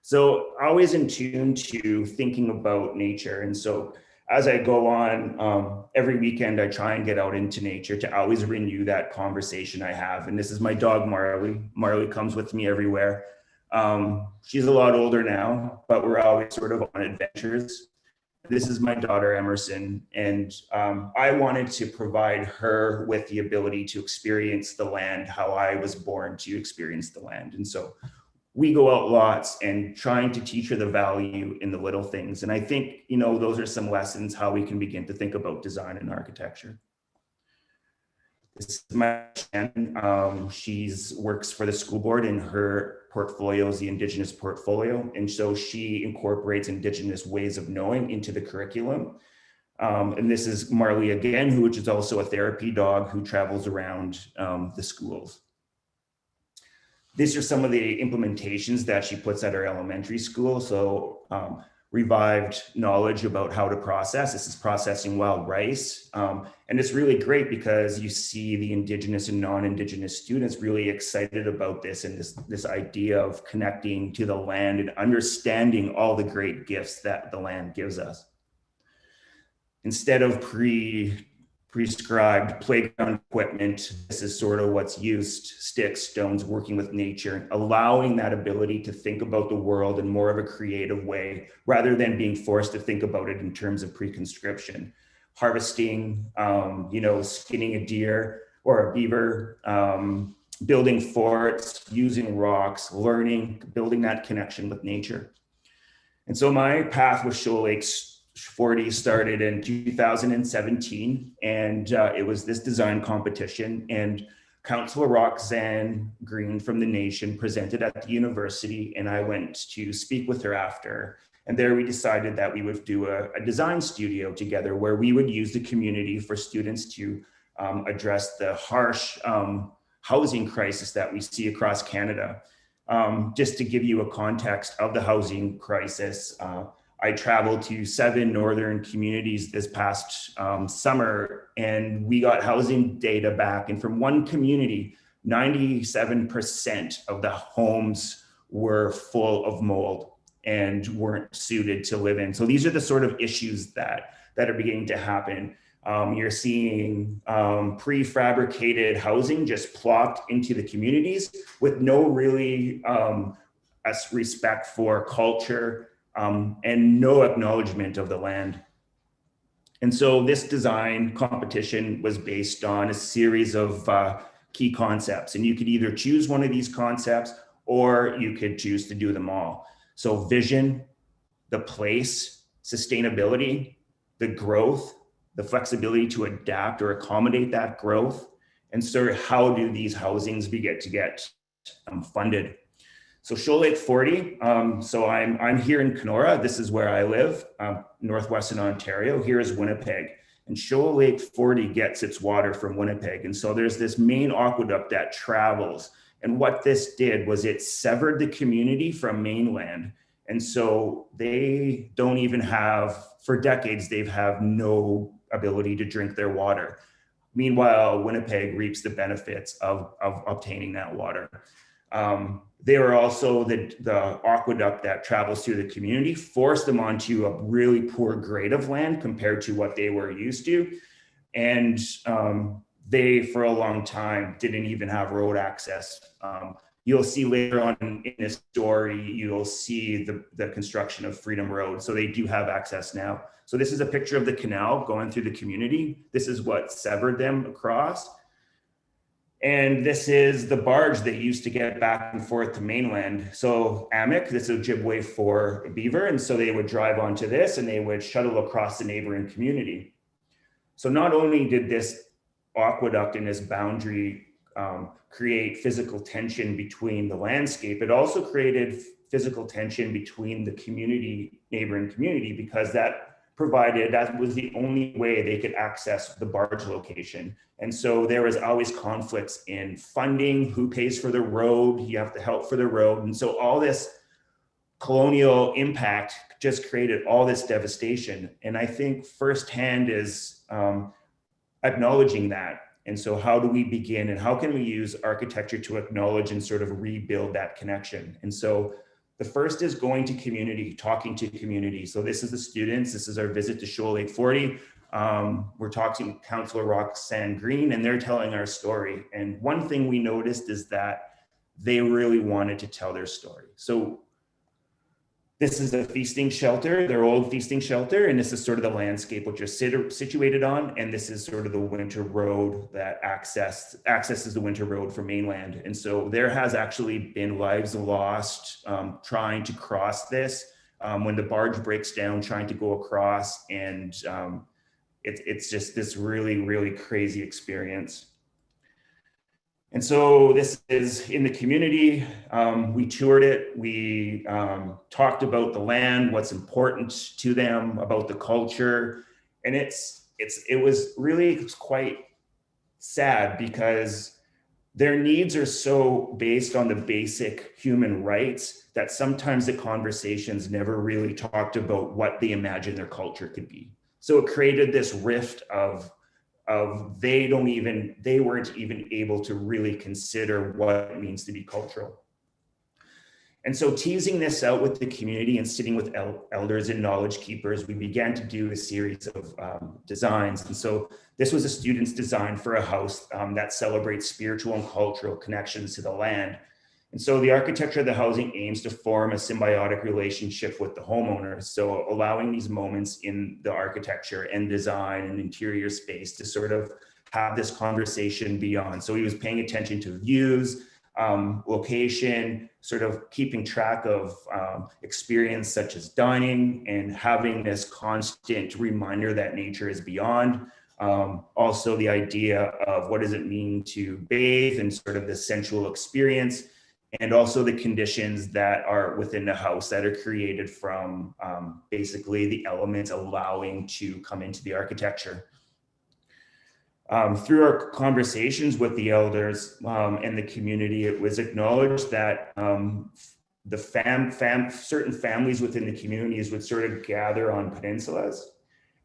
So always in tune to thinking about nature. And so as I go on, every weekend, I try and get out into nature to always renew that conversation I have. And this is my dog, Marley. Marley comes with me everywhere. She's a lot older now, but we're always sort of on adventures. This is my daughter, Emerson, and I wanted to provide her with the ability to experience the land how I was born to experience the land. And so we go out lots and trying to teach her the value in the little things. And I think, those are some lessons how we can begin to think about design and architecture. This is my Shannon. She works for the school board, and her portfolio is the Indigenous portfolio. And so she incorporates Indigenous ways of knowing into the curriculum. And this is Marley again, which is also a therapy dog who travels around the schools. These are some of the implementations that she puts at her elementary school. So revived knowledge about how to process. This is processing wild rice. And it's really great because you see the Indigenous and non-Indigenous students really excited about this, and this idea of connecting to the land and understanding all the great gifts that the land gives us. Instead of prescribed playground equipment, this is sort of what's used: sticks, stones, working with nature, allowing that ability to think about the world in more of a creative way, rather than being forced to think about it in terms of pre-conscription. Harvesting, skinning a deer or a beaver, building forts, using rocks, learning, building that connection with nature. And so my path with Shoal Lake 40 started in 2017, and it was this design competition, and Councillor Roxanne Green from the Nation presented at the university, and I went to speak with her after. And there we decided that we would do a design studio together where we would use the community for students to address the harsh housing crisis that we see across Canada. Just to give you a context of the housing crisis, I traveled to 7 northern communities this past summer, and we got housing data back. And from one community, 97% of the homes were full of mold and weren't suited to live in. So these are the sort of issues that are beginning to happen. You're seeing prefabricated housing just plopped into the communities with no really respect for culture, and no acknowledgement of the land. And so this design competition was based on a series of key concepts, and you could either choose one of these concepts or you could choose to do them all. So vision, the place, sustainability, the growth, the flexibility to adapt or accommodate that growth, and so how do these housings get funded? So Shoal Lake 40, so I'm here in Kenora. This is where I live, Northwestern Ontario. Here is Winnipeg. and Shoal Lake 40 gets its water from Winnipeg. And so there's this main aqueduct that travels. And what this did was it severed the community from mainland. And so they don't even have, for decades, they've have no ability to drink their water. Meanwhile, Winnipeg reaps the benefits of obtaining that water. They were also the aqueduct that travels through the community, forced them onto a really poor grade of land compared to what they were used to. And they, for a long time, didn't even have road access. You'll see later on in this story, you'll see the construction of Freedom Road. So they do have access now. So this is a picture of the canal going through the community. This is what severed them across. And this is the barge they used to get back and forth to mainland. So Amic, this is Ojibwe for beaver. And so they would drive onto this and they would shuttle across the neighboring community. So not only did this aqueduct and this boundary create physical tension between the landscape, it also created physical tension between the community, neighboring community, because that was the only way they could access the barge location. And so there was always conflicts in funding, who pays for the road, you have to help for the road. And so all this colonial impact just created all this devastation. And I think firsthand is acknowledging that. And so how do we begin and how can we use architecture to acknowledge and sort of rebuild that connection? And so the first is going to community, talking to community. So this is the students, this is our visit to Shoal Lake 40. We're talking to Councillor Roxanne Green and they're telling our story. And one thing we noticed is that they really wanted to tell their story. So this is a feasting shelter, their old feasting shelter, and this is sort of the landscape which you're situated on, and this is sort of the winter road that accesses the winter road from mainland. And so there has actually been lives lost trying to cross this when the barge breaks down, trying to go across, and it's just this really, really crazy experience. And so this is in the community. We toured it. We talked about the land, what's important to them, about the culture. And it was really quite sad because their needs are so based on the basic human rights that sometimes the conversations never really talked about what they imagined their culture could be. So it created this rift of they weren't even able to really consider what it means to be cultural. And so teasing this out with the community and sitting with elders and knowledge keepers, we began to do a series of designs. And so this was a student's design for a house that celebrates spiritual and cultural connections to the land. And so the architecture of the housing aims to form a symbiotic relationship with the homeowners. So allowing these moments in the architecture and design and interior space to sort of have this conversation beyond. So he was paying attention to views, location, sort of keeping track of experience such as dining and having this constant reminder that nature is beyond. Also the idea of what does it mean to bathe and sort of the sensual experience, and also the conditions that are within the house that are created from basically the elements allowing to come into the architecture. Through our conversations with the elders and the community, it was acknowledged that certain families within the communities would sort of gather on peninsulas,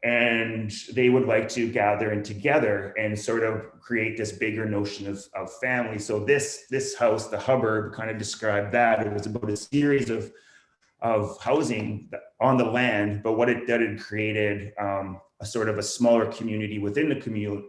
and they would like to gather in together and sort of create this bigger notion of family. So this house, the Hubbard, kind of described that. It was about a series of housing on the land, but what it did, it created a sort of a smaller community within the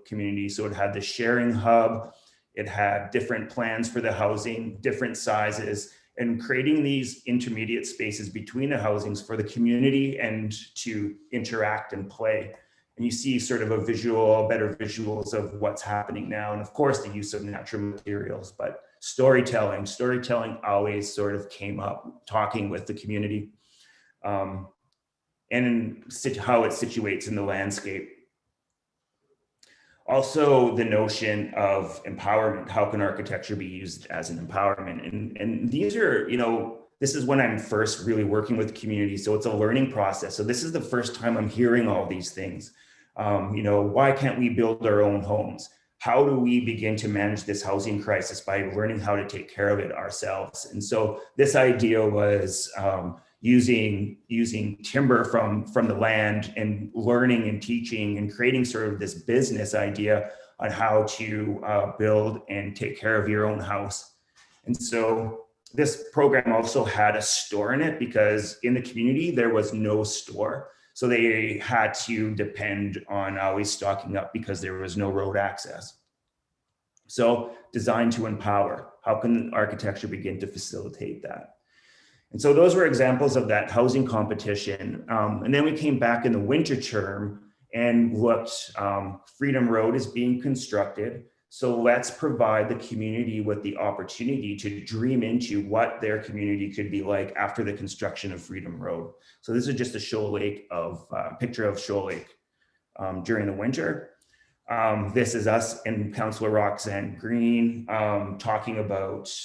community. So it had the sharing hub, it had different plans for the housing, different sizes, and creating these intermediate spaces between the housings for the community and to interact and play. And you see sort of better visuals of what's happening now. And of course, the use of natural materials, but storytelling always sort of came up, talking with the community and how it situates in the landscape. Also, the notion of empowerment. How can architecture be used as an empowerment? And these are, this is when I'm first really working with the community. So it's a learning process. So this is the first time I'm hearing all these things. Why can't we build our own homes? How do we begin to manage this housing crisis by learning how to take care of it ourselves? And so this idea was using timber from the land and learning and teaching and creating sort of this business idea on how to build and take care of your own house. And so this program also had a store in it because in the community, there was no store. So they had to depend on always stocking up because there was no road access. So designed to empower, how can architecture begin to facilitate that? And so those were examples of that housing competition. And then we came back in the winter term and looked, Freedom Road is being constructed. So let's provide the community with the opportunity to dream into what their community could be like after the construction of Freedom Road. So this is just a Shoal Lake picture of Shoal Lake during the winter. This is us and Councillor Roxanne Green talking about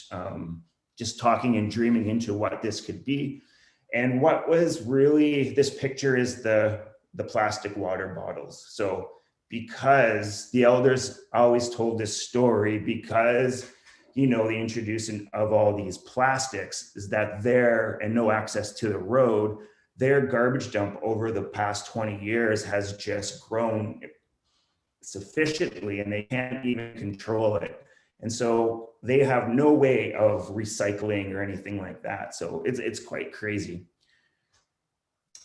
just talking and dreaming into what this could be. And what was really, this picture is the plastic water bottles. So because the elders always told this story, because, the introducing of all these plastics is that and no access to the road, their garbage dump over the past 20 years has just grown sufficiently and they can't even control it. And so they have no way of recycling or anything like that. So it's quite crazy.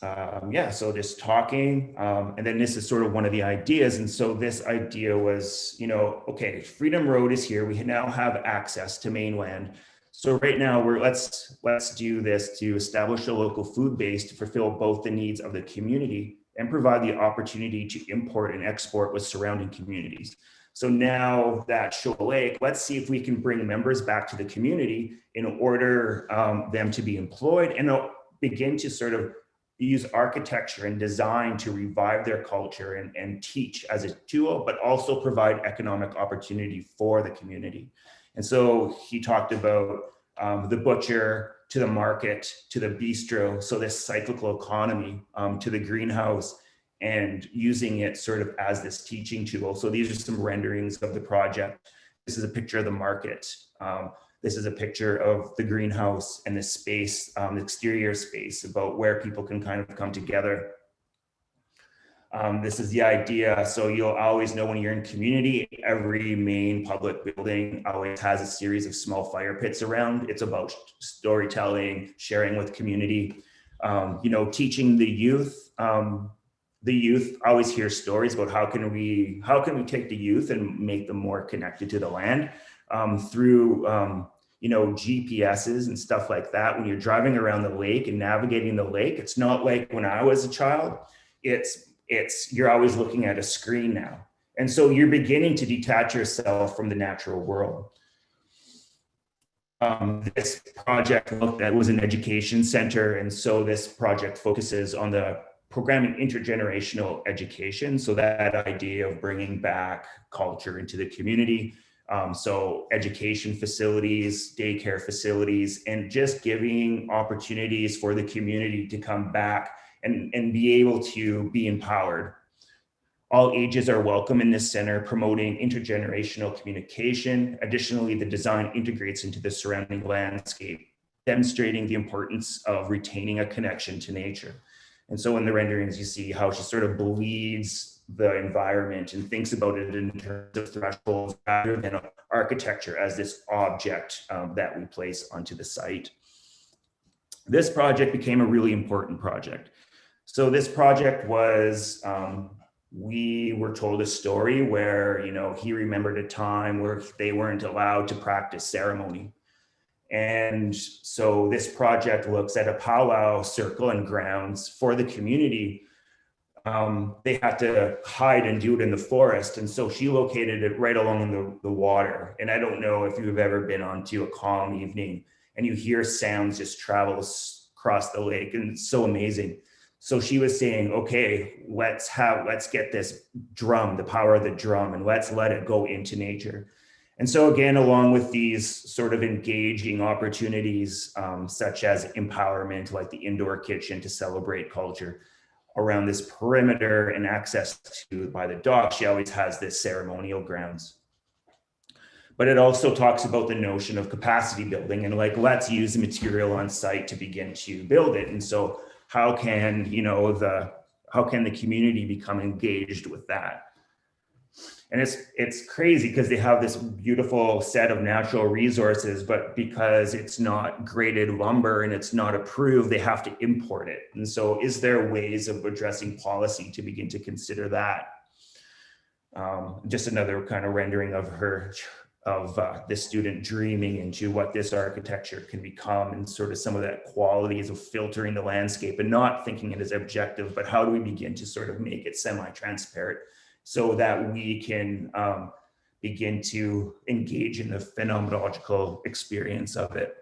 So just talking, and then this is sort of one of the ideas. And so this idea was, okay, Freedom Road is here. We now have access to mainland. So right now let's do this to establish a local food base to fulfill both the needs of the community and provide the opportunity to import and export with surrounding communities. So now that Shoal Lake, let's see if we can bring members back to the community in order them to be employed and begin to sort of use architecture and design to revive their culture and teach as a tool, but also provide economic opportunity for the community. And so he talked about the butcher to the market, to the bistro. So this cyclical economy to the greenhouse and using it sort of as this teaching tool. So these are some renderings of the project. This is a picture of the market. This is a picture of the greenhouse and the space, the exterior space, about where people can kind of come together. This is the idea. So you'll always know when you're in community, every main public building always has a series of small fire pits around. It's about storytelling, sharing with community, teaching the youth. The youth always hear stories about how can we take the youth and make them more connected to the land through GPSs and stuff like that. When you're driving around the lake and navigating the lake, it's not like when I was a child. You're always looking at a screen now, and so you're beginning to detach yourself from the natural world. This project was an education center, and so this project focuses on the programming intergenerational education. So that idea of bringing back culture into the community. So education facilities, daycare facilities, and just giving opportunities for the community to come back and be able to be empowered. All ages are welcome in this center, promoting intergenerational communication. Additionally, the design integrates into the surrounding landscape, demonstrating the importance of retaining a connection to nature. And so in the renderings, you see how she sort of bleeds the environment and thinks about it in terms of thresholds rather than architecture as this object that we place onto the site. This project became a really important project. So this project was, we were told a story where, he remembered a time where they weren't allowed to practice ceremony. And so this project looks at a powwow circle and grounds for the community. They had to hide and do it in the forest. And so she located it right along the water. And I don't know if you've ever been onto a calm evening and you hear sounds just travel across the lake, and it's so amazing. So she was saying, okay, let's get this drum, the power of the drum, and let's let it go into nature. And so again, along with these sort of engaging opportunities, such as empowerment, like the indoor kitchen to celebrate culture, around this perimeter and access to by the dock, she always has this ceremonial grounds. But it also talks about the notion of capacity building and like, let's use the material on site to begin to build it. And so how can, how can the community become engaged with that? And it's crazy because they have this beautiful set of natural resources, but because it's not graded lumber and it's not approved, they have to import it. And so is there ways of addressing policy to begin to consider that? Just another kind of rendering of this student dreaming into what this architecture can become, and sort of some of that qualities of filtering the landscape and not thinking it as objective, but how do we begin to sort of make it semi-transparent so that we can begin to engage in the phenomenological experience of it.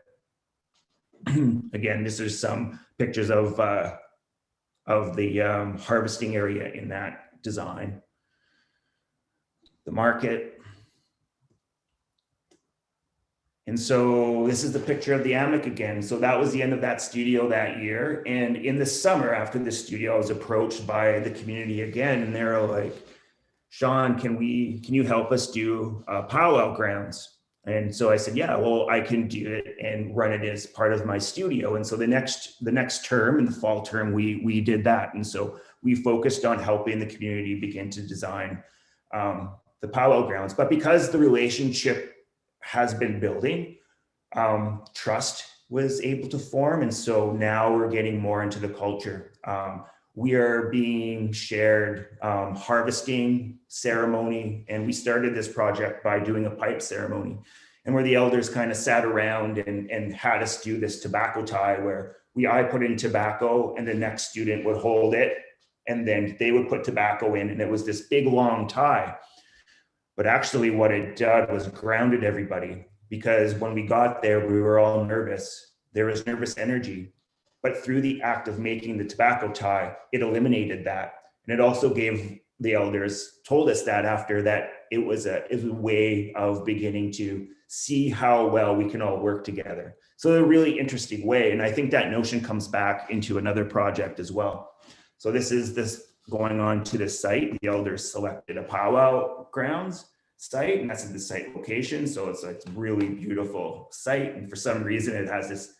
Again, this is some pictures of the harvesting area in that design. The market. And so this is the picture of the hammock again. So that was the end of that studio that year. And in the summer after the studio, I was approached by the community again, and they're like, Shawn, can you help us do powwow grounds? And so I said, yeah, well, I can do it and run it as part of my studio. And so the next term, in the fall term, we did that. And so we focused on helping the community begin to design the powwow grounds. But because the relationship has been building, trust was able to form. And so now we're getting more into the culture. We are being shared harvesting ceremony. And we started this project by doing a pipe ceremony, and where the elders kind of sat around and had us do this tobacco tie where I put in tobacco and the next student would hold it, and then they would put tobacco in, and it was this big long tie. But actually what it did was grounded everybody, because when we got there, we were all nervous. There was nervous energy. But through the act of making the tobacco tie, it eliminated that. And it also gave the elders, told us that after that, it was a way of beginning to see how well we can all work together. So a really interesting way. And I think that notion comes back into another project as well. So this going on to this site. The elders selected a powwow grounds site, and that's in the site location. So it's a really beautiful site. And for some reason, it has this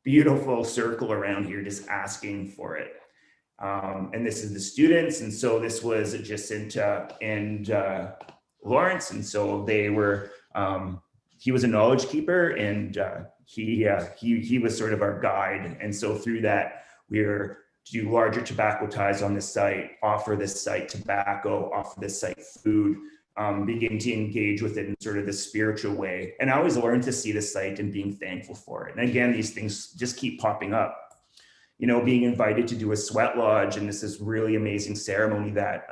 beautiful circle around here just asking for it. And this is the students. And so this was Jacinta and Lawrence. And so they were, he was a knowledge keeper, and he was sort of our guide. And so through that, we're to do larger tobacco ties on this site, offer this site tobacco, offer this site food, begin to engage with it in sort of the spiritual way. And I always learned to see the site and being thankful for it. And again, these things just keep popping up. Being invited to do a sweat lodge, and this is really amazing ceremony that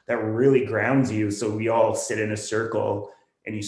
really grounds you. So we all sit in a circle, and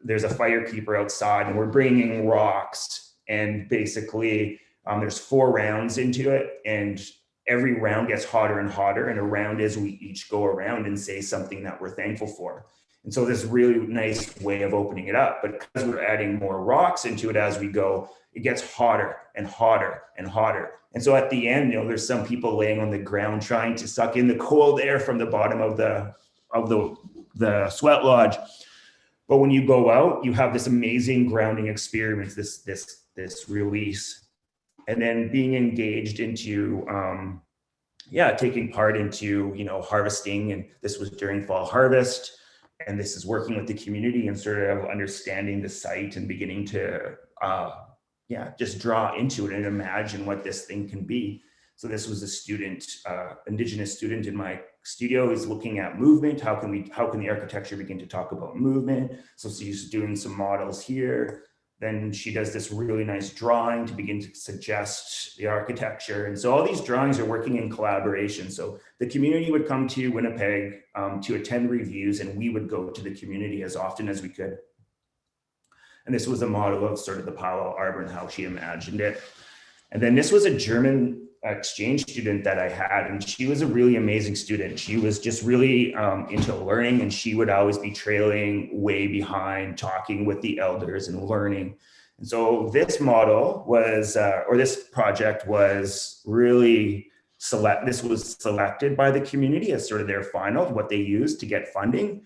there's a firekeeper outside, and we're bringing rocks, and basically there's 4 rounds into it, and every round gets hotter and hotter, and a round is we each go around and say something that we're thankful for. And so this really nice way of opening it up, but because we're adding more rocks into it as we go, it gets hotter and hotter and hotter. And so at the end, there's some people laying on the ground trying to suck in the cold air from the bottom of the sweat lodge. But when you go out, you have this amazing grounding experience, this release, and then being engaged into taking part into harvesting. And this was during fall harvest, and this is working with the community and sort of understanding the site and beginning to just draw into it and imagine what this thing can be. So this was a student, Indigenous student in my studio, is looking at movement. How can the architecture begin to talk about movement? So she's doing some models here. Then she does this really nice drawing to begin to suggest the architecture. And so all these drawings are working in collaboration. So the community would come to Winnipeg to attend reviews, and we would go to the community as often as we could. And this was a model of sort of the Powwow Arbor and how she imagined it. And then this was a German exchange student that I had, and she was a really amazing student. She was just really into learning, and she would always be trailing way behind, talking with the elders and learning. And so this model was, or this project was really this was selected by the community as sort of their final, what they used to get funding.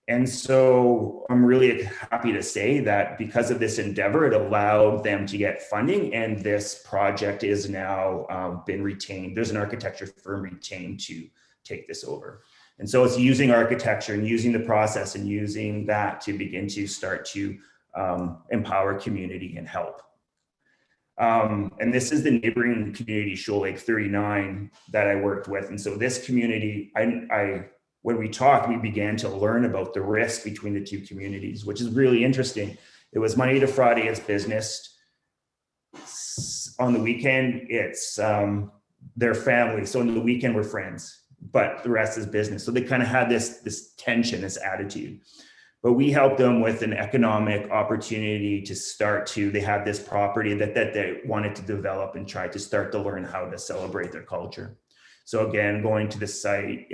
And so I'm really happy to say that because of this endeavor, it allowed them to get funding, and this project is now been retained. There's an architecture firm retained to take this over. And so it's using architecture and using the process and using that to begin to start to empower community and help. And this is the neighboring community, Shoal Lake 39, that I worked with. And so this community, when we talked, we began to learn about the risk between the two communities, which is really interesting. It was Monday to Friday, it's business. On the weekend, it's their family. So on the weekend, we're friends, but the rest is business. So they kind of had this tension, this attitude. But we helped them with an economic opportunity to start to, they had this property that they wanted to develop and try to start to learn how to celebrate their culture. So again, going to the site,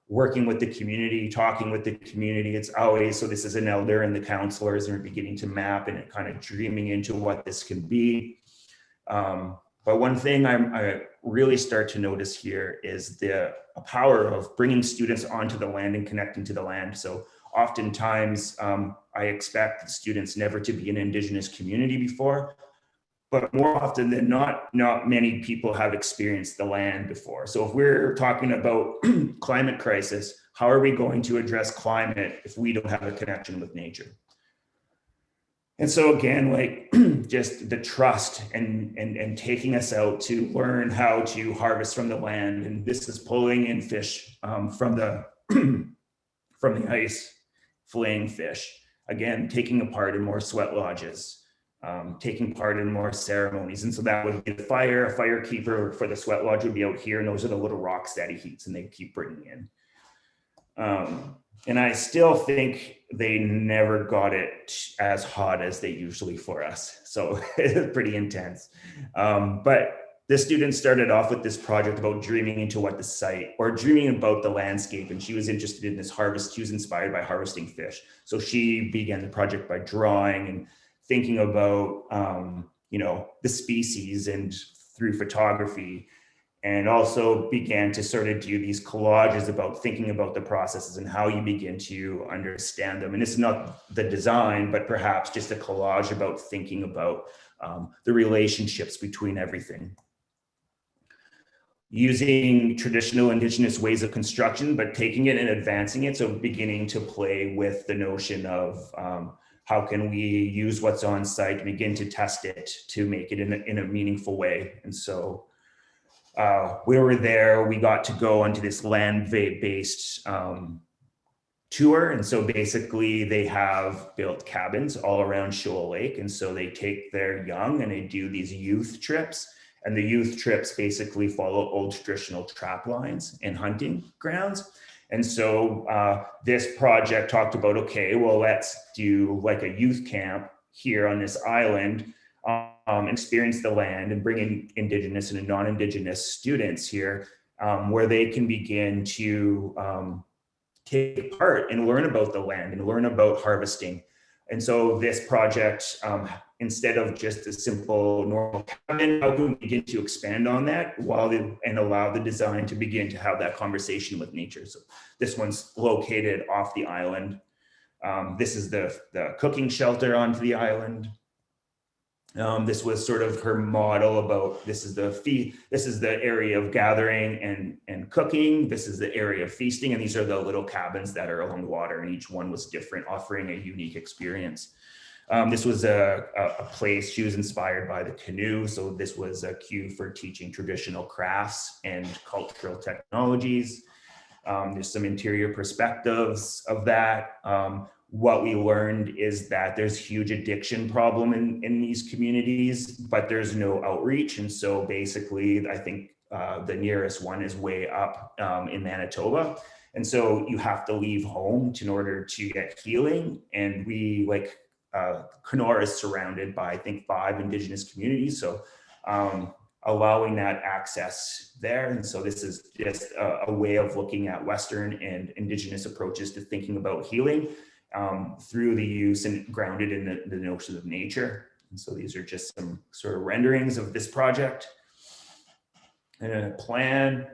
working with the community, talking with the community. It's always, so this is an elder and the counselors, and we're beginning to map and kind of dreaming into what this can be. But one thing I really start to notice here is the power of bringing students onto the land and connecting to the land. So oftentimes I expect students never to be in an Indigenous community before, but more often than not many people have experienced the land before. So if we're talking about climate crisis, how are we going to address climate if we don't have a connection with nature? And so again, like just the trust and taking us out to learn how to harvest from the land. And this is pulling in fish from the ice, filleting fish. Again, taking a part in more sweat lodges. Taking part in more ceremonies. And so that would be a fire keeper for the sweat lodge would be out here, and those are the little rocks that he heats and they keep bringing in. And I still think they never got it as hot as they usually for us. So it's pretty intense. But the student started off with this project about dreaming into what the site, or dreaming about the landscape. And she was interested in this harvest. She was inspired by harvesting fish. So she began the project by drawing and thinking about, the species and through photography, and also began to sort of do these collages about thinking about the processes and how you begin to understand them. And it's not the design, but perhaps just a collage about thinking about the relationships between everything. Using traditional Indigenous ways of construction, but taking it and advancing it. So beginning to play with the notion of how can we use what's on site, begin to test it to make it in a meaningful way. And so we were there, we got to go onto this land-based tour. And so basically they have built cabins all around Shoal Lake. And so they take their young and they do these youth trips. And the youth trips basically follow old traditional trap lines and hunting grounds. And so this project talked about, okay, well, let's do like a youth camp here on this island, experience the land and bring in Indigenous and non-Indigenous students here where they can begin to take part and learn about the land and learn about harvesting. And so this project, instead of just a simple normal cabin, how can we begin to expand on that and allow the design to begin to have that conversation with nature? So this one's located off the island. This is the cooking shelter onto the island. This was sort of her model about this is the area of gathering and cooking. This is the area of feasting. And these are the little cabins that are along the water, and each one was different, offering a unique experience. This was a place, she was inspired by the canoe. So this was a cue for teaching traditional crafts and cultural technologies. There's some interior perspectives of that. What we learned is that there's huge addiction problem in these communities, but there's no outreach. And so basically, I think the nearest one is way up in Manitoba. And so you have to leave home in order to get healing. And we Kenora is surrounded by, I think, 5 Indigenous communities. So allowing that access there. And so this is just a way of looking at Western and Indigenous approaches to thinking about healing through the use and grounded in the notion of nature. And so these are just some sort of renderings of this project. and a plan.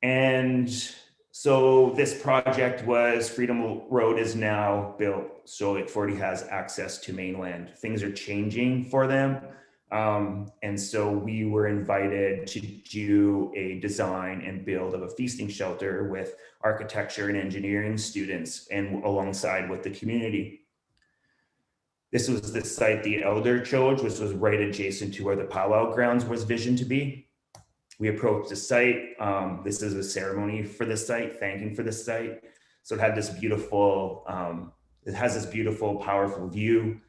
And so this project was, Freedom Road is now built, so it already has access to mainland. Things are changing for them. And so we were invited to do a design and build of a feasting shelter with architecture and engineering students and alongside with the community. This was the site the elder chose, which was right adjacent to where the powwow grounds was visioned to be. We approached the site. This is a ceremony for the site, thanking for the site. So it had this beautiful, it has this beautiful, powerful view.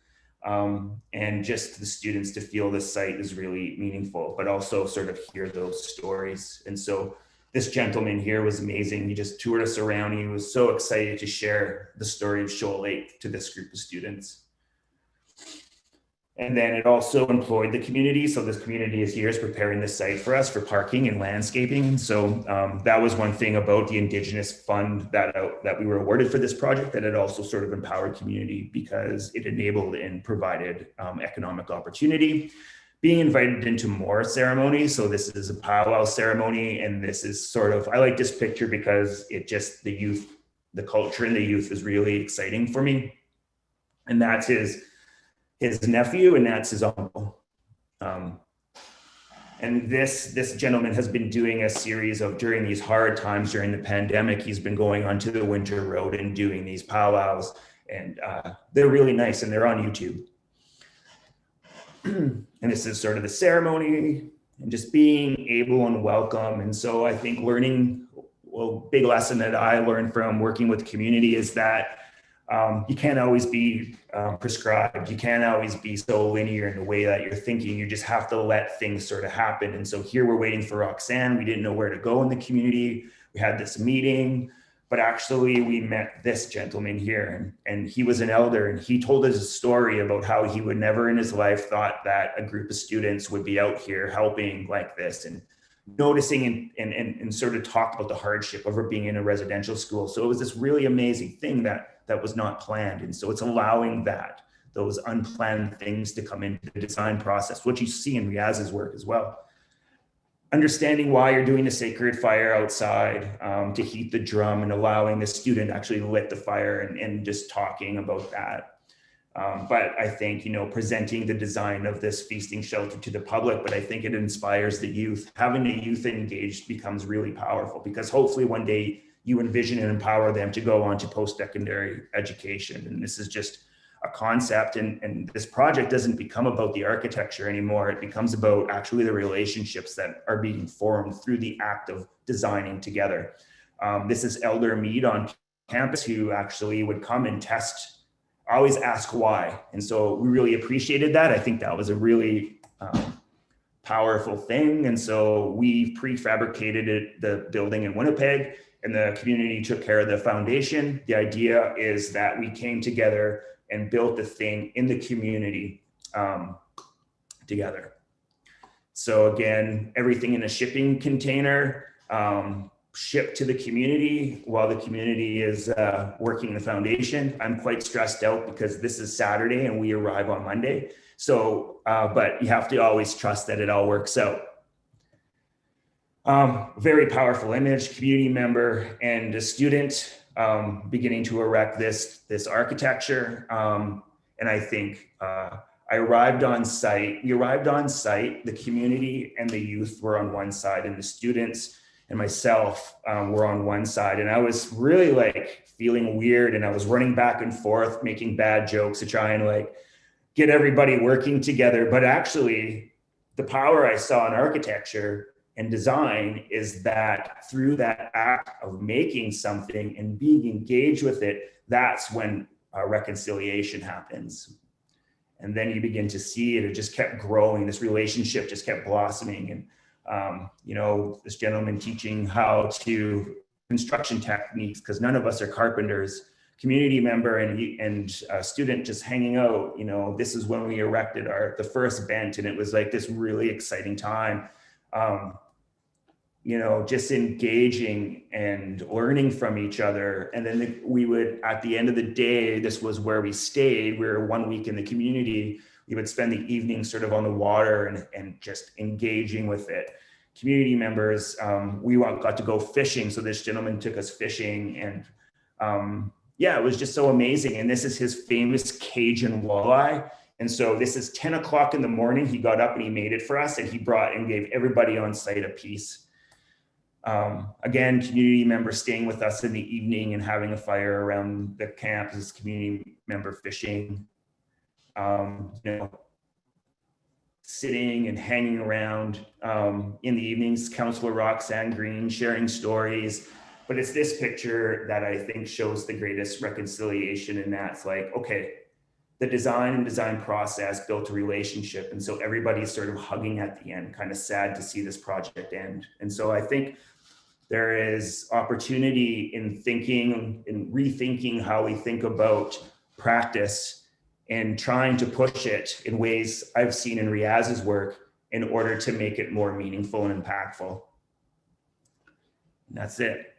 And just the students to feel this site is really meaningful, but also sort of hear those stories. And so this gentleman here was amazing. He just toured us around. He was so excited to share the story of Shoal Lake to this group of students. And then it also employed the community. So this community is here is preparing the site for us for parking and landscaping. So that was one thing about the Indigenous fund that we were awarded for this project, that it also sort of empowered community because it enabled and provided economic opportunity. Being invited into more ceremonies. So this is a powwow ceremony. And this is sort of, I like this picture because it just, the youth, the culture in the youth is really exciting for me. And that's his nephew, and that's his uncle. And this gentleman has been doing a series of, during these hard times during the pandemic, he's been going onto the winter road and doing these powwows, and they're really nice, and they're on YouTube. And this is sort of the ceremony and just being able and welcome. And so I think learning, well, big lesson that I learned from working with the community is that you can't always be prescribed. You can't always be so linear in the way that you're thinking. You just have to let things sort of happen. And so here we're waiting for Roxanne. We didn't know where to go in the community. We had this meeting, but actually we met this gentleman here, and he was an elder, and he told us a story about how he would never in his life thought that a group of students would be out here helping like this, and noticing and sort of talked about the hardship of being in a residential school. So it was this really amazing thing that was not planned. And so it's allowing those unplanned things to come into the design process, what you see in Riyaz's work as well. Understanding why you're doing the sacred fire outside to heat the drum, and allowing the student actually lit the fire and just talking about that. But I think, presenting the design of this feasting shelter to the public, but I think it inspires the youth. Having the youth engaged becomes really powerful, because hopefully one day you envision and empower them to go on to post-secondary education. And this is just a concept, and this project doesn't become about the architecture anymore. It becomes about actually the relationships that are being formed through the act of designing together. This is Elder Mead on campus, who actually would come and test, always ask why. And so we really appreciated that. I think that was a really powerful thing. And so we prefabricated the building in Winnipeg, and the community took care of the foundation. The idea is that we came together and built the thing in the community together. So again, everything in a shipping container, shipped to the community while the community is working the foundation. I'm quite stressed out because this is Saturday and we arrive on Monday. So, but you have to always trust that it all works out. Very powerful image, community member and a student beginning to erect this architecture. And I think I arrived on site. We arrived on site. The community and the youth were on one side, and the students and myself were on one side. And I was really feeling weird, and I was running back and forth, making bad jokes to try and get everybody working together. But actually, the power I saw in architecture and design is that through that act of making something and being engaged with it, that's when reconciliation happens. And then you begin to see it just kept growing. This relationship just kept blossoming. And, this gentleman teaching how to construction techniques, because none of us are carpenters, community member and student just hanging out. This is when we erected the first bench, and it was this really exciting time. Just engaging and learning from each other. And then we would, at the end of the day, this was where we stayed. We were 1 week in the community. we would spend the evening sort of on the water and just engaging with it. Community members, we got to go fishing. So this gentleman took us fishing, and yeah, it was just so amazing. And this is his famous Cajun walleye. And so this is 10 o'clock in the morning. He got up and he made it for us, and he brought and gave everybody on site a piece. Again, community members staying with us in the evening and having a fire around the camp, this community member fishing, sitting and hanging around in the evenings, Councillor Roxanne Green sharing stories. But it's this picture that I think shows the greatest reconciliation, and that's like, okay, the design process built a relationship. And so everybody's sort of hugging at the end, kind of sad to see this project end. And so I think there is opportunity in thinking and rethinking how we think about practice and trying to push it in ways I've seen in Riyaz's work in order to make it more meaningful and impactful. And that's it.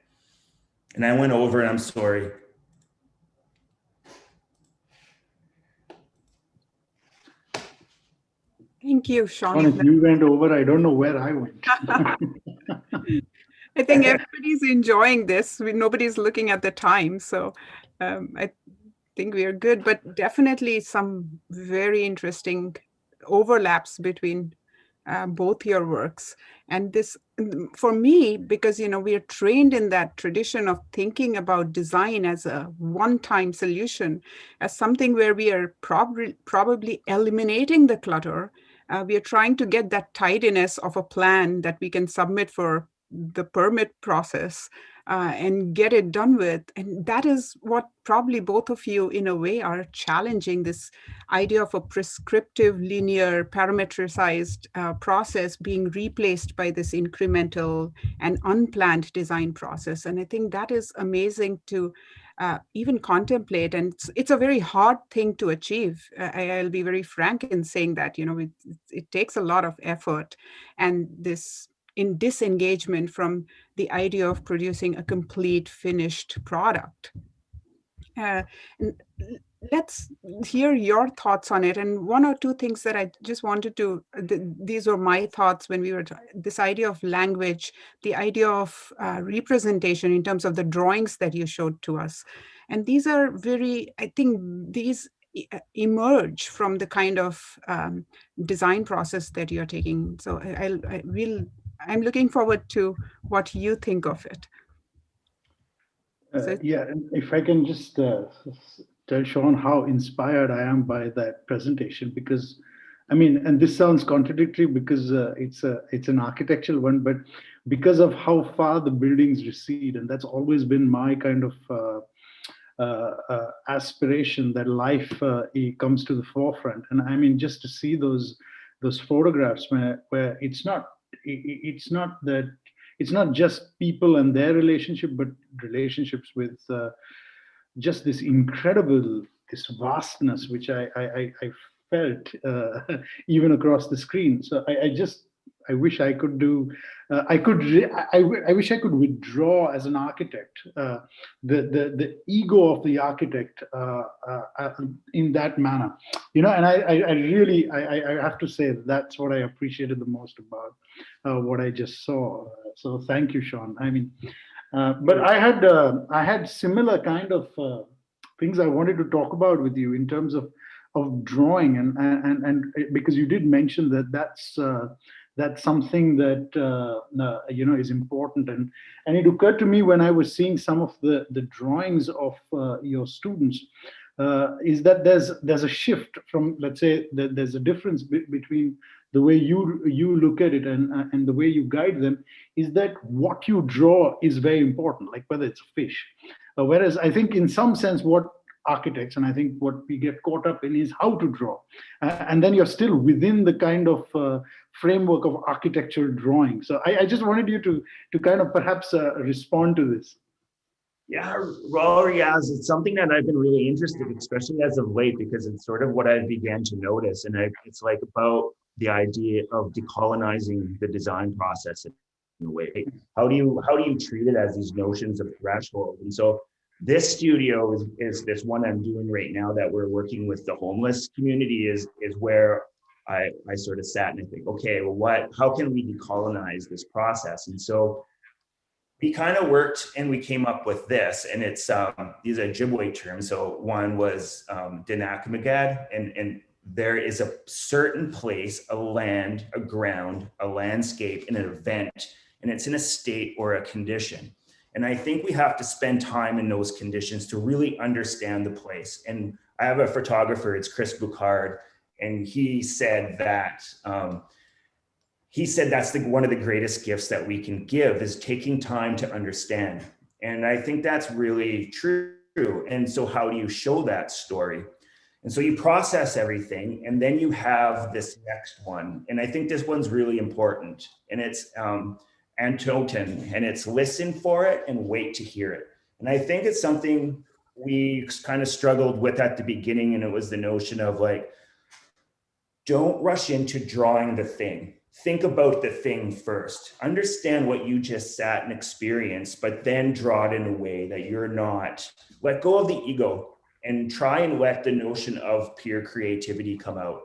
And I went over, and I'm sorry. Thank you, Shawn. If you went over, I don't know where I went. I think everybody's enjoying this. Nobody's looking at the time. So I think we are good, but definitely some very interesting overlaps between both your works. And this, for me, because, we are trained in that tradition of thinking about design as a one-time solution, as something where we are probably eliminating the clutter. We are trying to get that tidiness of a plan that we can submit for the permit process and get it done with. And that is what probably both of you, in a way, are challenging, this idea of a prescriptive, linear, parametricized process being replaced by this incremental and unplanned design process. And I think that is amazing to even contemplate. And it's a very hard thing to achieve. I'll be very frank in saying that, it takes a lot of effort, and this in disengagement from the idea of producing a complete finished product. Let's hear your thoughts on it. And one or two things that I just wanted to, these were my thoughts when we were, this idea of language, the idea of representation in terms of the drawings that you showed to us. And these are very, I think these emerge from the kind of design process that you're taking. So I'm looking forward to what you think of it. Yeah, and if I can just tell Shawn how inspired I am by that presentation, because I mean, and this sounds contradictory because it's an architectural one, but because of how far the buildings recede, and that's always been my kind of aspiration, that life comes to the forefront. And I mean, just to see those photographs where it's not just people and their relationship, but relationships with just this incredible, this vastness, which I felt even across the screen. So I wish I could do, I wish I could withdraw as an architect, the ego of the architect in that manner, and I really have to say that's what I appreciated the most about what I just saw. So thank you, Shawn. I mean, but I had similar kind of things I wanted to talk about with you in terms of drawing, and because you did mention that that's something that is important, and it occurred to me when I was seeing some of the drawings of your students, is that there's a shift from, let's say, there's a difference between the way you look at it and the way you guide them, is that what you draw is very important, like whether it's a fish. Whereas I think in some sense what architects, and I think what we get caught up in, is how to draw. And then you're still within the kind of framework of architectural drawing. So I just wanted you to kind of perhaps respond to this. Yeah, well, Riyaz, it's something that I've been really interested in, especially as of late, because it's sort of what I began to notice. And it's like about the idea of decolonizing the design process in a way. How do you treat it as these notions of threshold? And so This studio is this one I'm doing right now that we're working with the homeless community is where I sort of sat and I think, okay, well, how can we decolonize this process? And so we kind of worked and we came up with this, and it's these are Ojibwe terms. So one was Dinakamagad, and there is a certain place, a land, a ground, a landscape, and an event, and it's in a state or a condition. And I think we have to spend time in those conditions to really understand the place. And I have a photographer, it's Chris Boucard, and he said that's one of the greatest gifts that we can give is taking time to understand. And I think that's really true. And so how do you show that story? And so you process everything, and then you have this next one. And I think this one's really important. And it's Antoten, and it's listen for it and wait to hear it. And I think it's something we kind of struggled with at the beginning. And it was the notion of like, don't rush into drawing the thing. Think about the thing first. Understand what you just sat and experienced, but then draw it in a way that you're not, let go of the ego and try and let the notion of pure creativity come out.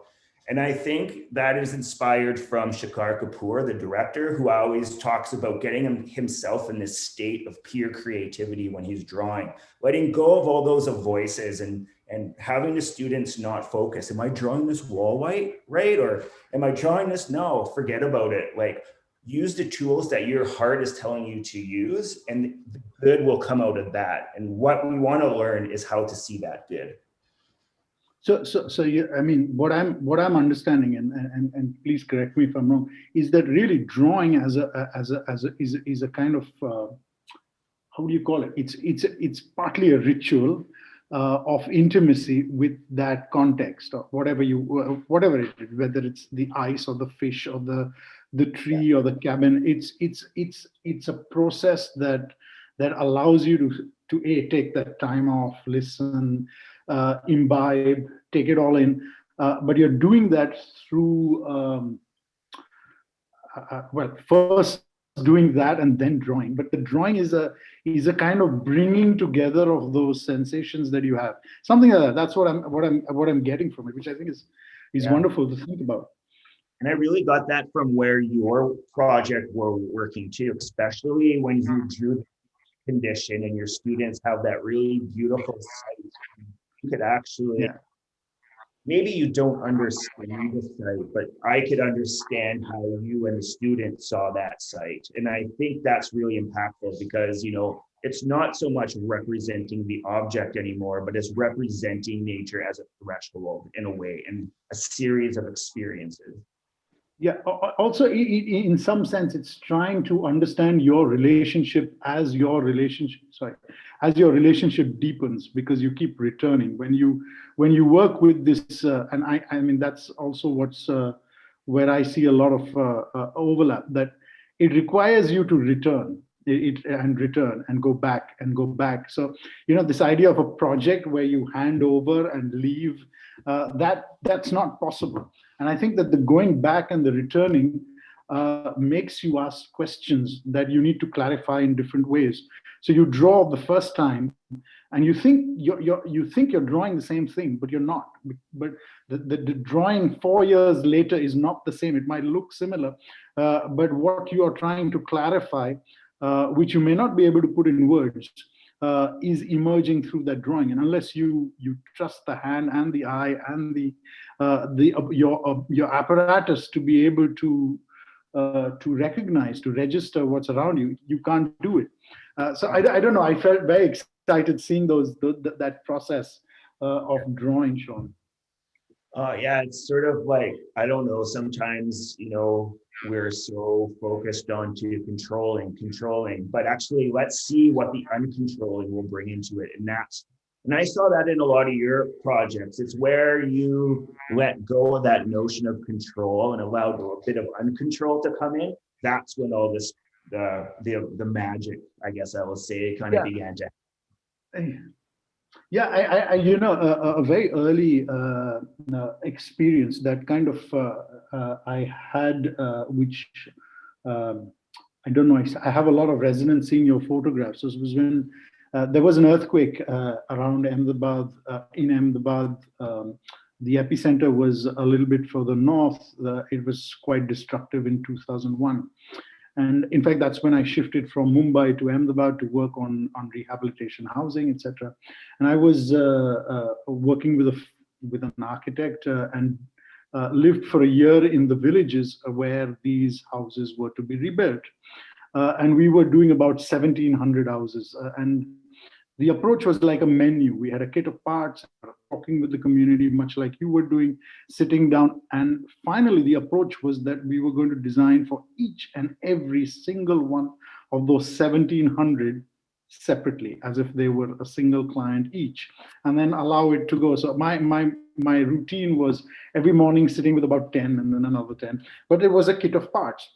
And I think that is inspired from Shekhar Kapoor, the director, who always talks about getting himself in this state of pure creativity when he's drawing, letting go of all those voices and having the students not focus. Am I drawing this wall white, right? Or am I drawing this? No, forget about it. Like, use the tools that your heart is telling you to use, and the good will come out of that. And what we want to learn is how to see that good. So you, I mean, what I'm understanding, and please correct me if I'm wrong, is that really drawing is a kind of how do you call it? It's partly a ritual of intimacy with that context or whatever it is, whether it's the ice or the fish or the tree or the cabin. It's a process that allows you to take that time off, listen, imbibe, take it all in, but you're doing that through first doing that and then drawing. But the drawing is a kind of bringing together of those sensations that you have, something like that. That's what I'm getting from it, which I think is wonderful to think about. And I really got that from where your project were working too, especially when you drew the condition and your students have that really beautiful sight. You could actually, maybe you don't understand the site, but I could understand how you and the student saw that site. And I think that's really impactful because, you know, it's not so much representing the object anymore, but it's representing nature as a threshold in a way, and a series of experiences. Yeah, also in some sense, it's trying to understand your relationship as your relationship deepens, because you keep returning. When you work with this, and I mean, that's also what's where I see a lot of overlap, that it requires you to return and go back. So, you know, this idea of a project where you hand over and leave, that's not possible. And I think that the going back and the returning makes you ask questions that you need to clarify in different ways. So you draw the first time, and you think you're drawing the same thing, but you're not. But the drawing 4 years later is not the same. It might look similar, but what you are trying to clarify, which you may not be able to put in words, is emerging through that drawing. And unless you trust the hand and the eye and your apparatus to be able to recognize, to register what's around you, you can't do it. So I don't know. I felt very excited seeing that process of drawing, Shawn. Yeah, it's sort of like, I don't know, sometimes, you know, we're so focused on to controlling, but actually let's see what the uncontrolling will bring into it. And I saw that in a lot of your projects. It's where you let go of that notion of control and allow a bit of uncontrol to come in. That's when all this, the magic, I guess I will say, kind of began to happen. Yeah, I you know, a very early experience that kind of I had, which I don't know, I have a lot of resonance seeing your photographs. This was when There was an earthquake around Ahmedabad, in Ahmedabad. The epicenter was a little bit further north. It was quite destructive in 2001. And in fact, that's when I shifted from Mumbai to Ahmedabad to work on rehabilitation housing, etc. And I was working with an architect and lived for a year in the villages where these houses were to be rebuilt. And we were doing about 1,700 houses. And the approach was like a menu. We had a kit of parts, talking with the community, much like you were doing, sitting down. And finally, the approach was that we were going to design for each and every single one of those 1,700 separately, as if they were a single client each, and then allow it to go. So my routine was every morning sitting with about 10 and then another 10, but it was a kit of parts.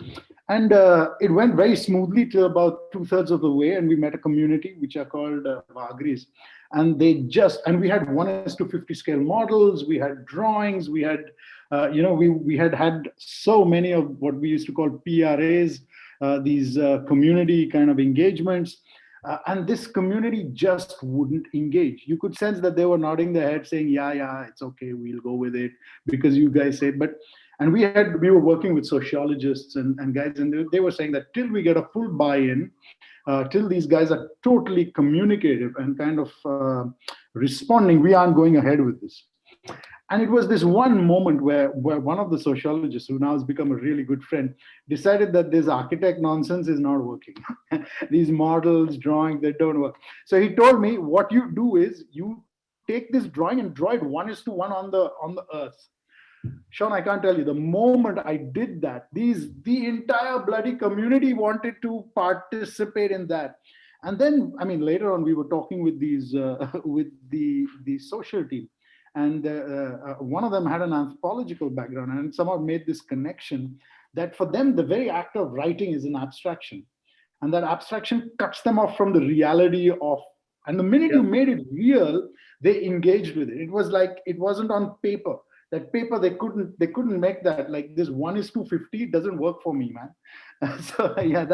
And it went very smoothly till about 2/3 of the way, and we met a community which are called Vagris. And we had 1:50 scale models, we had drawings, we had, we had so many of what we used to call PRAs, these community kind of engagements. And this community just wouldn't engage. You could sense that they were nodding their head saying, yeah, it's okay, we'll go with it because you guys said. And we were working with sociologists and guys, and they were saying that till we get a full buy-in, till these guys are totally communicative and kind of responding, we aren't going ahead with this. And it was this one moment where one of the sociologists, who now has become a really good friend, decided that this architect nonsense is not working. These models, drawings, they don't work. So he told me, what you do is you take this drawing and draw it 1:1 on the earth. Shawn, I can't tell you, the moment I did that, the entire bloody community wanted to participate in that. And then, I mean, later on, we were talking with with the social team. And one of them had an anthropological background and somehow made this connection that for them, the very act of writing is an abstraction. And that abstraction cuts them off from the reality of, and the minute you made it real, they engaged with it. It was like, it wasn't on paper. That paper, they couldn't make that, like this 1:50 doesn't work for me, man. So yeah,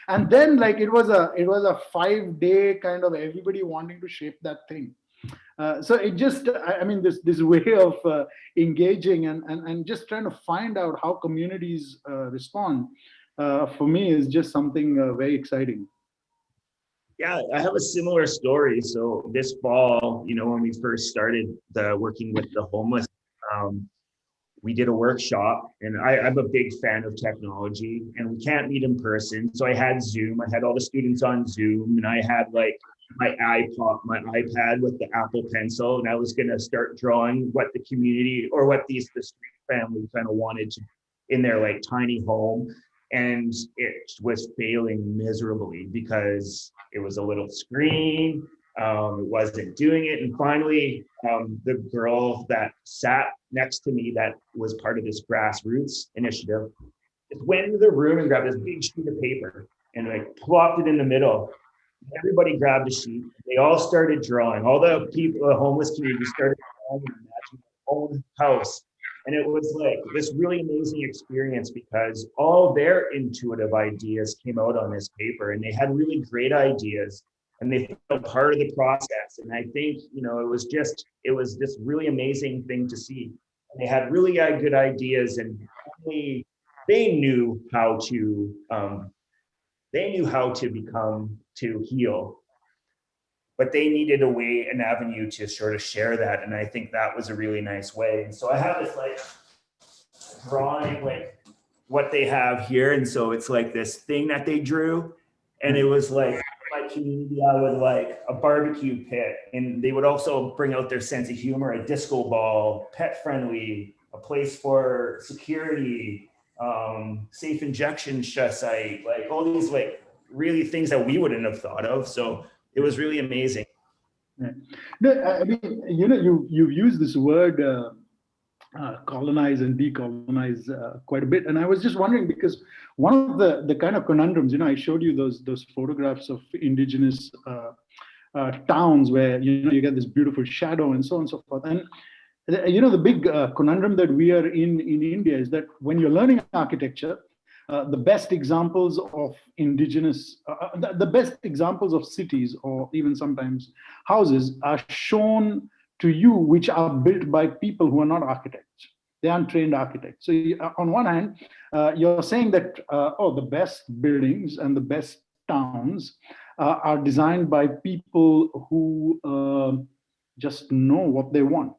and then like it was a 5-day kind of everybody wanting to shape that thing. So it just, I mean, this way of engaging and just trying to find out how communities respond, for me is just something very exciting. Yeah, I have a similar story. So this fall, when we first started working with the homeless, we did a workshop, and I'm a big fan of technology, and we can't meet in person. So I had Zoom, I had all the students on Zoom, and I had like my iPad with the Apple Pencil, and I was going to start drawing what the community or what the street family kind of wanted to in their like tiny home. And it was failing miserably because it was a little screen. It wasn't doing it. And finally, the girl that sat next to me that was part of this grassroots initiative went into the room and grabbed this big sheet of paper and like plopped it in the middle. Everybody grabbed a sheet. They all started drawing. All the people, the homeless community started drawing and imagining their own house. And it was like this really amazing experience because all their intuitive ideas came out on this paper, and they had really great ideas, and they felt part of the process. And I think, it was this really amazing thing to see. And they had really good ideas, and they knew how to heal, but they needed an avenue to sort of share that. And I think that was a really nice way. And so I have this like drawing, like what they have here. And so it's like this thing that they drew, and it was like my community, I would like a barbecue pit, and they would also bring out their sense of humor, a disco ball, pet friendly, a place for security, safe injection site, like all these like really things that we wouldn't have thought of. So it was really amazing. Right. No, I mean, you've used this word colonize and decolonize quite a bit, and I was just wondering because one of the kind of conundrums, I showed you those photographs of indigenous towns where you get this beautiful shadow and so on and so forth, and the big conundrum that we are in India is that when you're learning architecture, the best examples of indigenous, the best examples of cities or even sometimes houses are shown to you, which are built by people who are not architects. They aren't trained architects. So on one hand, you're saying that, oh, the best buildings and the best towns are designed by people who just know what they want.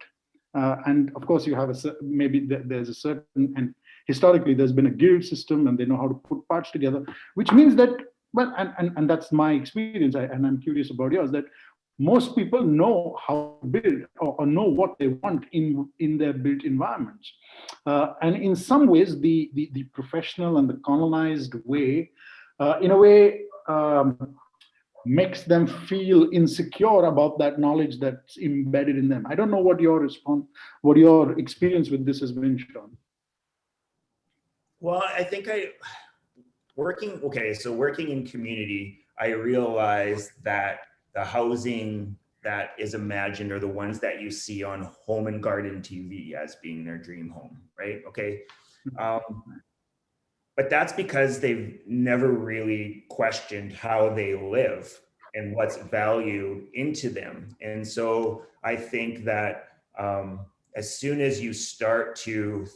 And of course, you have maybe there's a certain, and historically there's been a guild system and they know how to put parts together, which means that, well, and that's my experience, and I'm curious about yours, that most people know how to build or know what they want in their built environments. And in some ways, the professional and the colonized way, in a way, makes them feel insecure about that knowledge that's embedded in them. I don't know what your what your experience with this has been, Shawn. Well, I think working in community, I realized that the housing that is imagined are the ones that you see on Home and Garden TV as being their dream home, right? Okay. But that's because they've never really questioned how they live and what's valued into them. And so I think that as soon as you start to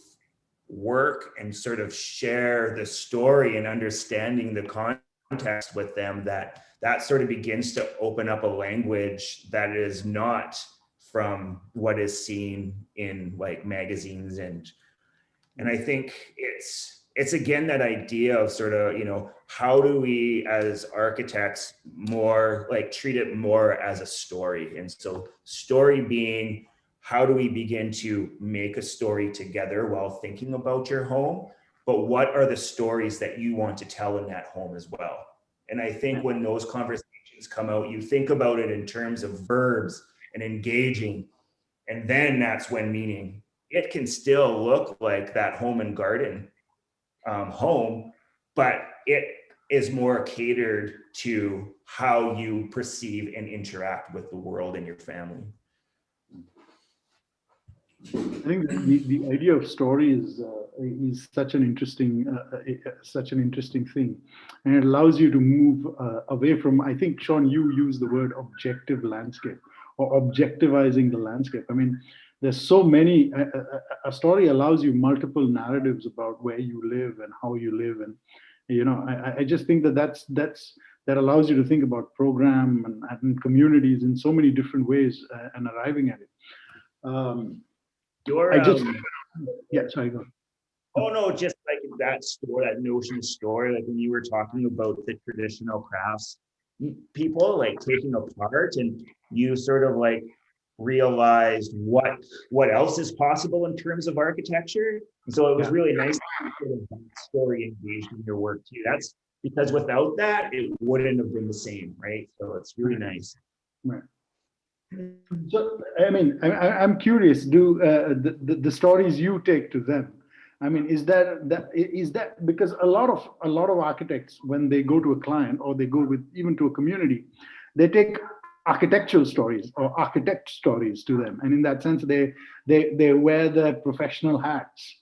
work and sort of share the story and understanding the context with them, that sort of begins to open up a language that is not from what is seen in like magazines. And I think it's again that idea of sort of, you know, how do we as architects more like treat it more as a story? And so story being, how do we begin to make a story together while thinking about your home? But what are the stories that you want to tell in that home as well? And I think when those conversations come out, you think about it in terms of verbs and engaging, and then that's when meaning. It can still look like that Home and Garden home, but it is more catered to how you perceive and interact with the world and your family. I think the idea of story is such an interesting thing, and it allows you to move away from. I think, Shawn, you use the word objective landscape or objectivizing the landscape. I mean, there's so many. A story allows you multiple narratives about where you live and how you live, and you know, I just think that allows you to think about program and communities in so many different ways and arriving at it. Yeah, sorry, go on. Oh no, just like that store, that notion of story, like when you were talking about the traditional crafts, people like taking apart, and you sort of like realized what else is possible in terms of architecture. And so it was really nice to sort of that story engaged in your work too. That's because without that, it wouldn't have been the same, right? So it's really nice. Right. So, I mean, I'm curious. Do the stories you take to them? I mean, is that because a lot of architects, when they go to a client or they go with even to a community, they take architectural stories or architect stories to them, and in that sense, they wear their professional hats.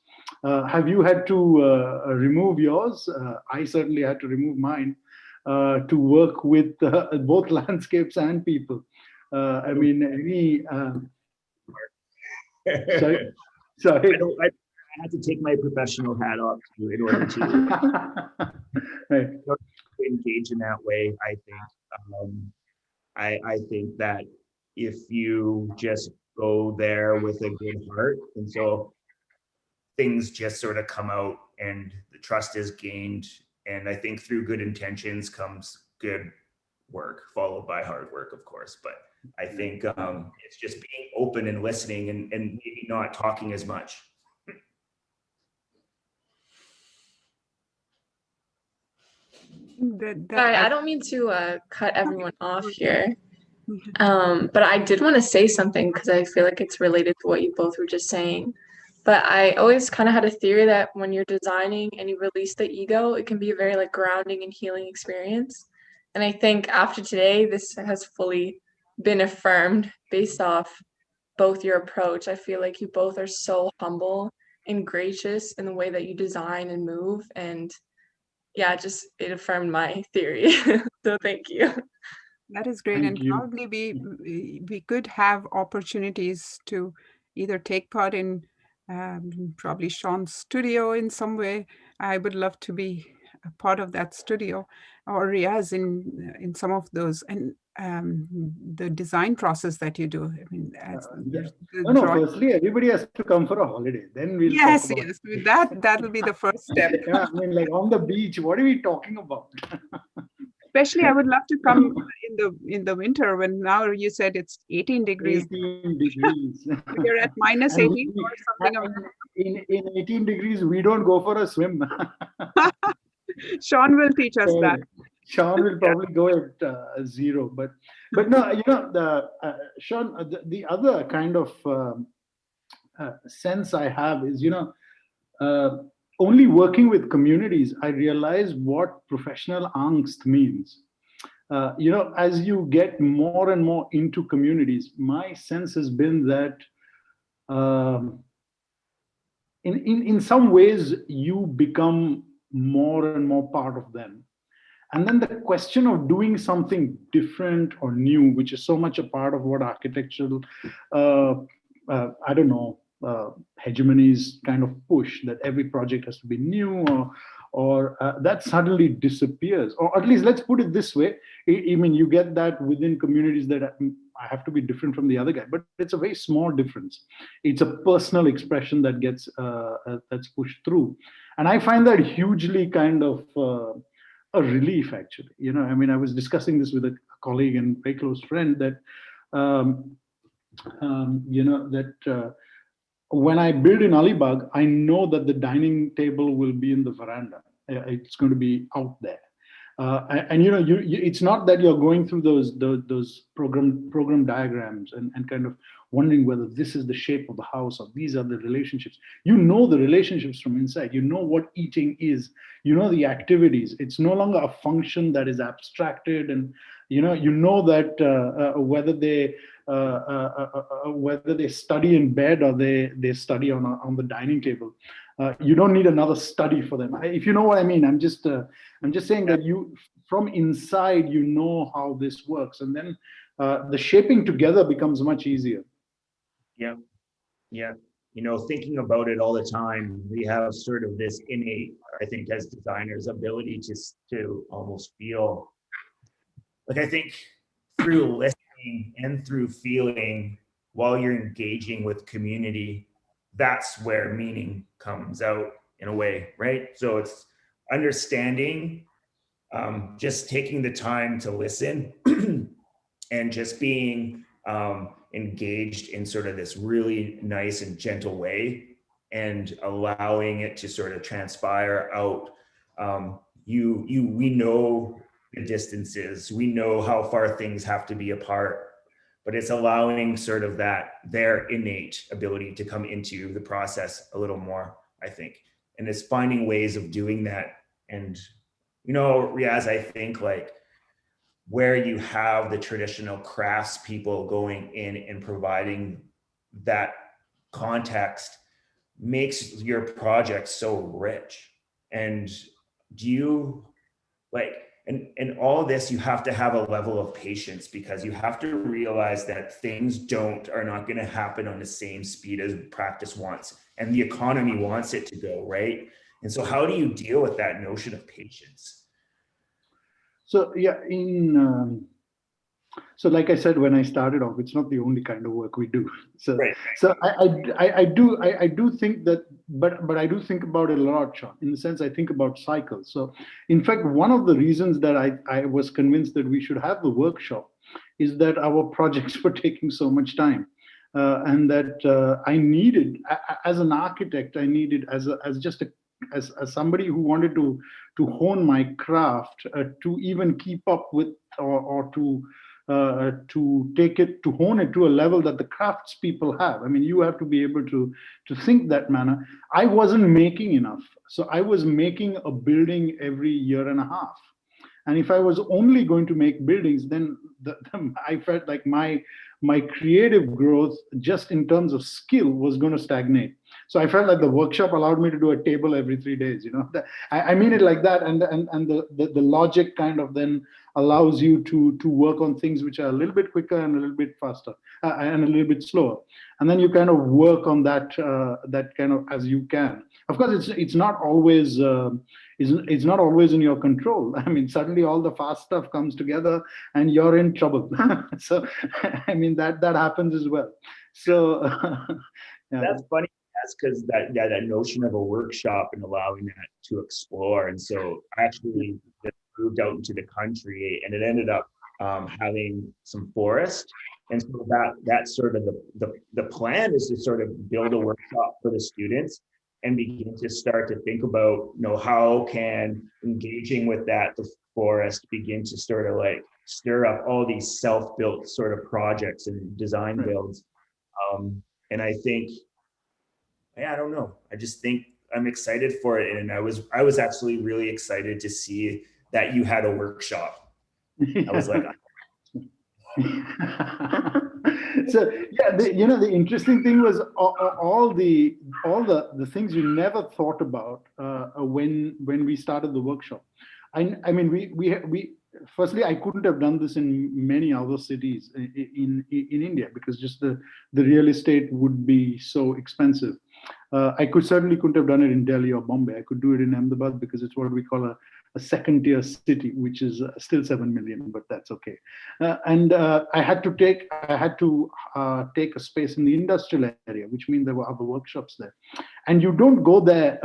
Have you had to remove yours? I certainly had to remove mine to work with both landscapes and people. I mean, any. Sorry. I had to take my professional hat off in order to right. engage in that way. I think. I think that if you just go there with a good heart, and so things just sort of come out, and the trust is gained. And I think through good intentions comes good work, followed by hard work, of course. But I think it's just being open and listening, and maybe not talking as much. Sorry, I don't mean to cut everyone off here, but I did want to say something because I feel like it's related to what you both were just saying. But I always kind of had a theory that when you're designing and you release the ego, it can be a very like grounding and healing experience. And I think after today, this has fully been affirmed based off both your approach. I feel like you both are so humble and gracious in the way that you design and move. And yeah, just it affirmed my theory. So thank you. That is great. Thank And you. probably we could have opportunities to either take part in probably Sean's studio in some way. I would love to be a part of that studio, or Riyaz in some of those, and the design process that you do. I mean, Yeah. the No, drawing. firstly, everybody has to come for a holiday. Then we'll talk Yes, about yes, with that will be the first step. yeah, I mean, like on the beach, what are we talking about? Especially, I would love to come in the winter when now you said it's 18 degrees. 18 degrees. You're at minus And 18 or something. in 18 degrees, we don't go for a swim. Sean will teach us that. Sean will probably go at 0, but no, Sean, the other kind of sense I have is, only working with communities, I realize what professional angst means. As you get more and more into communities, my sense has been that in some ways you become more and more part of them. And then the question of doing something different or new, which is so much a part of what architectural, I don't know, hegemonies kind of push, that every project has to be new, or that suddenly disappears. Or at least, let's put it this way. I mean, you get that within communities that I have to be different from the other guy, but it's a very small difference. It's a personal expression that gets that's pushed through. And I find that hugely kind of a relief, actually. I mean, I was discussing this with a colleague and very close friend that, when I build in Alibag, I know that the dining table will be in the veranda. It's going to be out there. And it's not that you're going through those program diagrams and kind of wondering whether this is the shape of the house or these are the relationships. You know the relationships from inside. You know what eating is. You know the activities. It's no longer a function that is abstracted, and you know that whether they study in bed or they study on the dining table. You don't need another study for them. If you know what I mean. I'm just saying that you, from inside, you know how this works, and then the shaping together becomes much easier. Yeah. Thinking about it all the time, we have sort of this innate, I think, as designers, ability to almost feel. Like, I think through listening and through feeling while you're engaging with community, that's where meaning comes out in a way, right? So it's understanding, just taking the time to listen and just being engaged in sort of this really nice and gentle way, and allowing it to sort of transpire out. We know the distances, we know how far things have to be apart, but it's allowing sort of their innate ability to come into the process a little more, I think. And it's finding ways of doing that. And, Riyaz, I think like where you have the traditional crafts people going in and providing that context makes your project so rich. And do you and all of this, you have to have a level of patience, because you have to realize that things are not going to happen on the same speed as practice wants, and the economy wants it to go, right? And so how do you deal with that notion of patience? So yeah, so like I said, when I started off, it's not the only kind of work we do. So right. So I do think that, but I do think about it a lot, Sean, in the sense I think about cycles. So in fact, one of the reasons that I was convinced that we should have the workshop is that our projects were taking so much time. And that I needed, as an architect, I needed as somebody who wanted to hone my craft, to even keep up with or to take it, to hone it to a level that the crafts people have. I mean, you have to be able to think that manner. I wasn't making enough. So I was making a building every year and a half. And if I was only going to make buildings, then I felt like my creative growth, just in terms of skill, was going to stagnate. So I felt like the workshop allowed me to do a table every 3 days. I mean it like that, and the logic kind of then allows you to work on things which are a little bit quicker and a little bit faster and a little bit slower, and then you kind of work on that kind of as you can. Of course, it's not always it's not always in your control. I mean, suddenly all the fast stuff comes together and you're in trouble. So I mean that happens as well. So yeah. That's funny. That's because that notion of a workshop and allowing that to explore. And so I actually just moved out into the country, and it ended up having some forest. And so that's sort of the plan, is to sort of build a workshop for the students and begin to start to think about, how can engaging with the forest begin to sort of like stir up all these self-built sort of projects and design builds. And I think, I don't know. I just think I'm excited for it. And I was actually really excited to see that you had a workshop. I was like, so yeah, the interesting thing was all the things you never thought about when we started the workshop. I mean, we firstly, I couldn't have done this in many other cities in India, because just the real estate would be so expensive. I certainly couldn't have done it in Delhi or Bombay. I could do it in Ahmedabad, because it's what we call a second-tier city, which is still 7 million, but that's okay. And I had to take a space in the industrial area, which means there were other workshops there. And you don't go there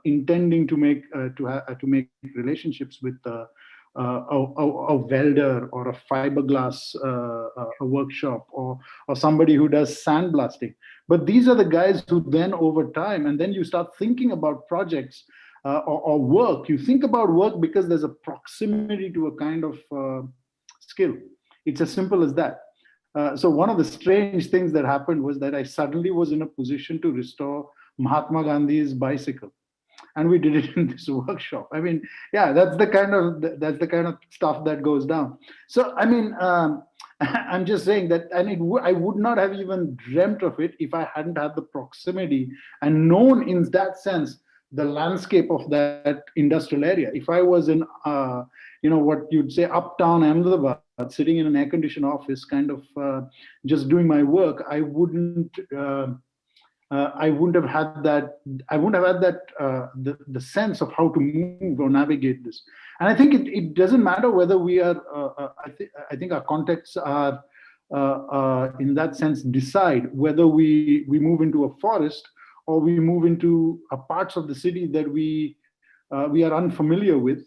intending to make relationships with a welder or a fiberglass a workshop, or somebody who does sandblasting. But these are the guys who then, over time, and then you start thinking about projects or work. You think about work because there's a proximity to a kind of skill. It's as simple as that. So one of the strange things that happened was that I suddenly was in a position to restore Mahatma Gandhi's bicycle. And we did it in this workshop. I mean, yeah, that's the kind of stuff that goes down. So I mean, I'm just saying that, and I would not have even dreamt of it if I hadn't had the proximity and known, in that sense, the landscape of that industrial area. If I was in, what you'd say uptown Ahmedabad, sitting in an air-conditioned office, kind of just doing my work, I wouldn't have had that. I wouldn't have had that the sense of how to move or navigate this. And I think it doesn't matter whether we are. I think our contexts are, in that sense, decide whether we move into a forest or we move into parts of the city that we are unfamiliar with,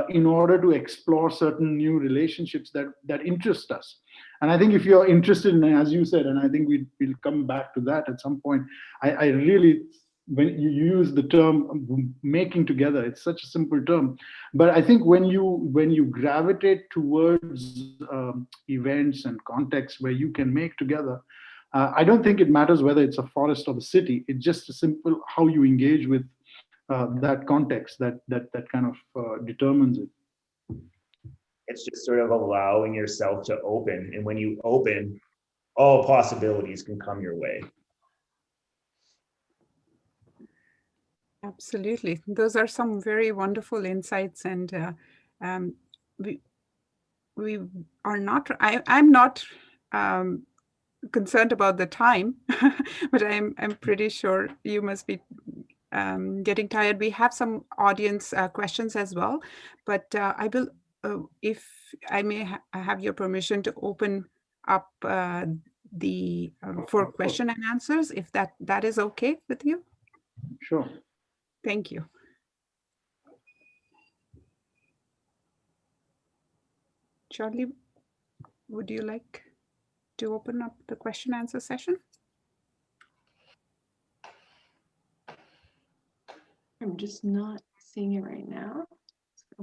in order to explore certain new relationships that interest us. And I think if you're interested in, as you said, and I think we'll come back to that at some point, I really, when you use the term making together, it's such a simple term. But I think when you gravitate towards events and contexts where you can make together, I don't think it matters whether it's a forest or the city. It's just a simple how you engage with that context that kind of determines it. It's just sort of allowing yourself to open. And when you open, all possibilities can come your way. Absolutely. Those are some very wonderful insights. And we are not, I'm not concerned about the time, but I'm pretty sure you must be getting tired. We have some audience questions as well, but I will, if I may have your permission to open up the for question and answers, if that is okay with you. Sure. Thank you. Charlie, would you like to open up the question answer session? I'm just not seeing it right now.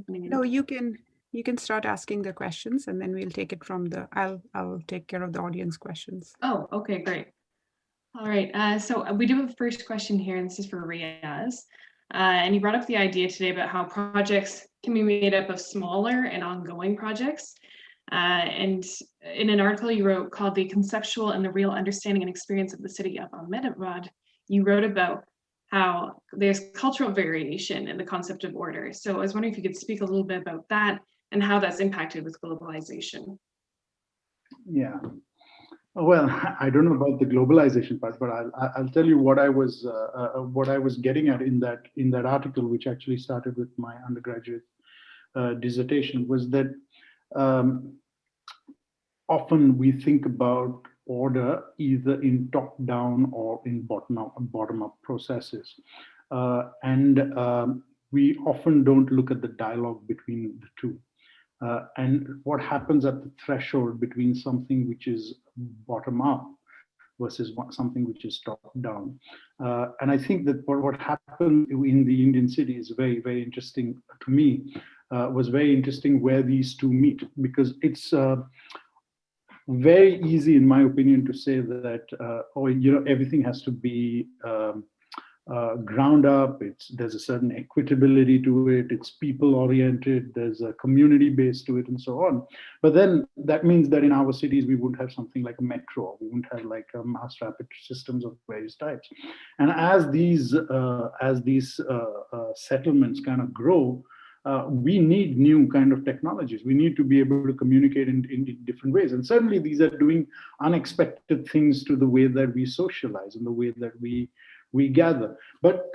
No, you can start asking the questions, and then we'll take it from I'll take care of the audience questions. Oh, okay, great. All right, so we do have a first question here, and this is for Riyaz. And you brought up the idea today about how projects can be made up of smaller and ongoing projects. And in an article you wrote called The Conceptual and the Real Understanding and Experience of the City of Ahmedabad, you wrote about how there's cultural variation in the concept of order. So I was wondering if you could speak a little bit about that and how that's impacted with globalization. Yeah. Well, I don't know about the globalization part, but I'll tell you what I was getting at in that article, which actually started with my undergraduate dissertation, was that often we think about order either in top-down or in bottom-up processes, and we often don't look at the dialogue between the two. And what happens at the threshold between something which is bottom up versus something which is top down. And I think that what happened in the Indian city is very, very interesting to me, was very interesting where these two meet, because it's very easy, in my opinion, to say that, everything has to be ground up. There's a certain equitability to it. It's people oriented. There's a community base to it, and so on. But then that means that in our cities we wouldn't have something like a metro. We wouldn't have like a mass rapid systems of various types. And as these settlements kind of grow, we need new kind of technologies. We need to be able to communicate in different ways. And certainly these are doing unexpected things to the way that we socialize and the way that we gather.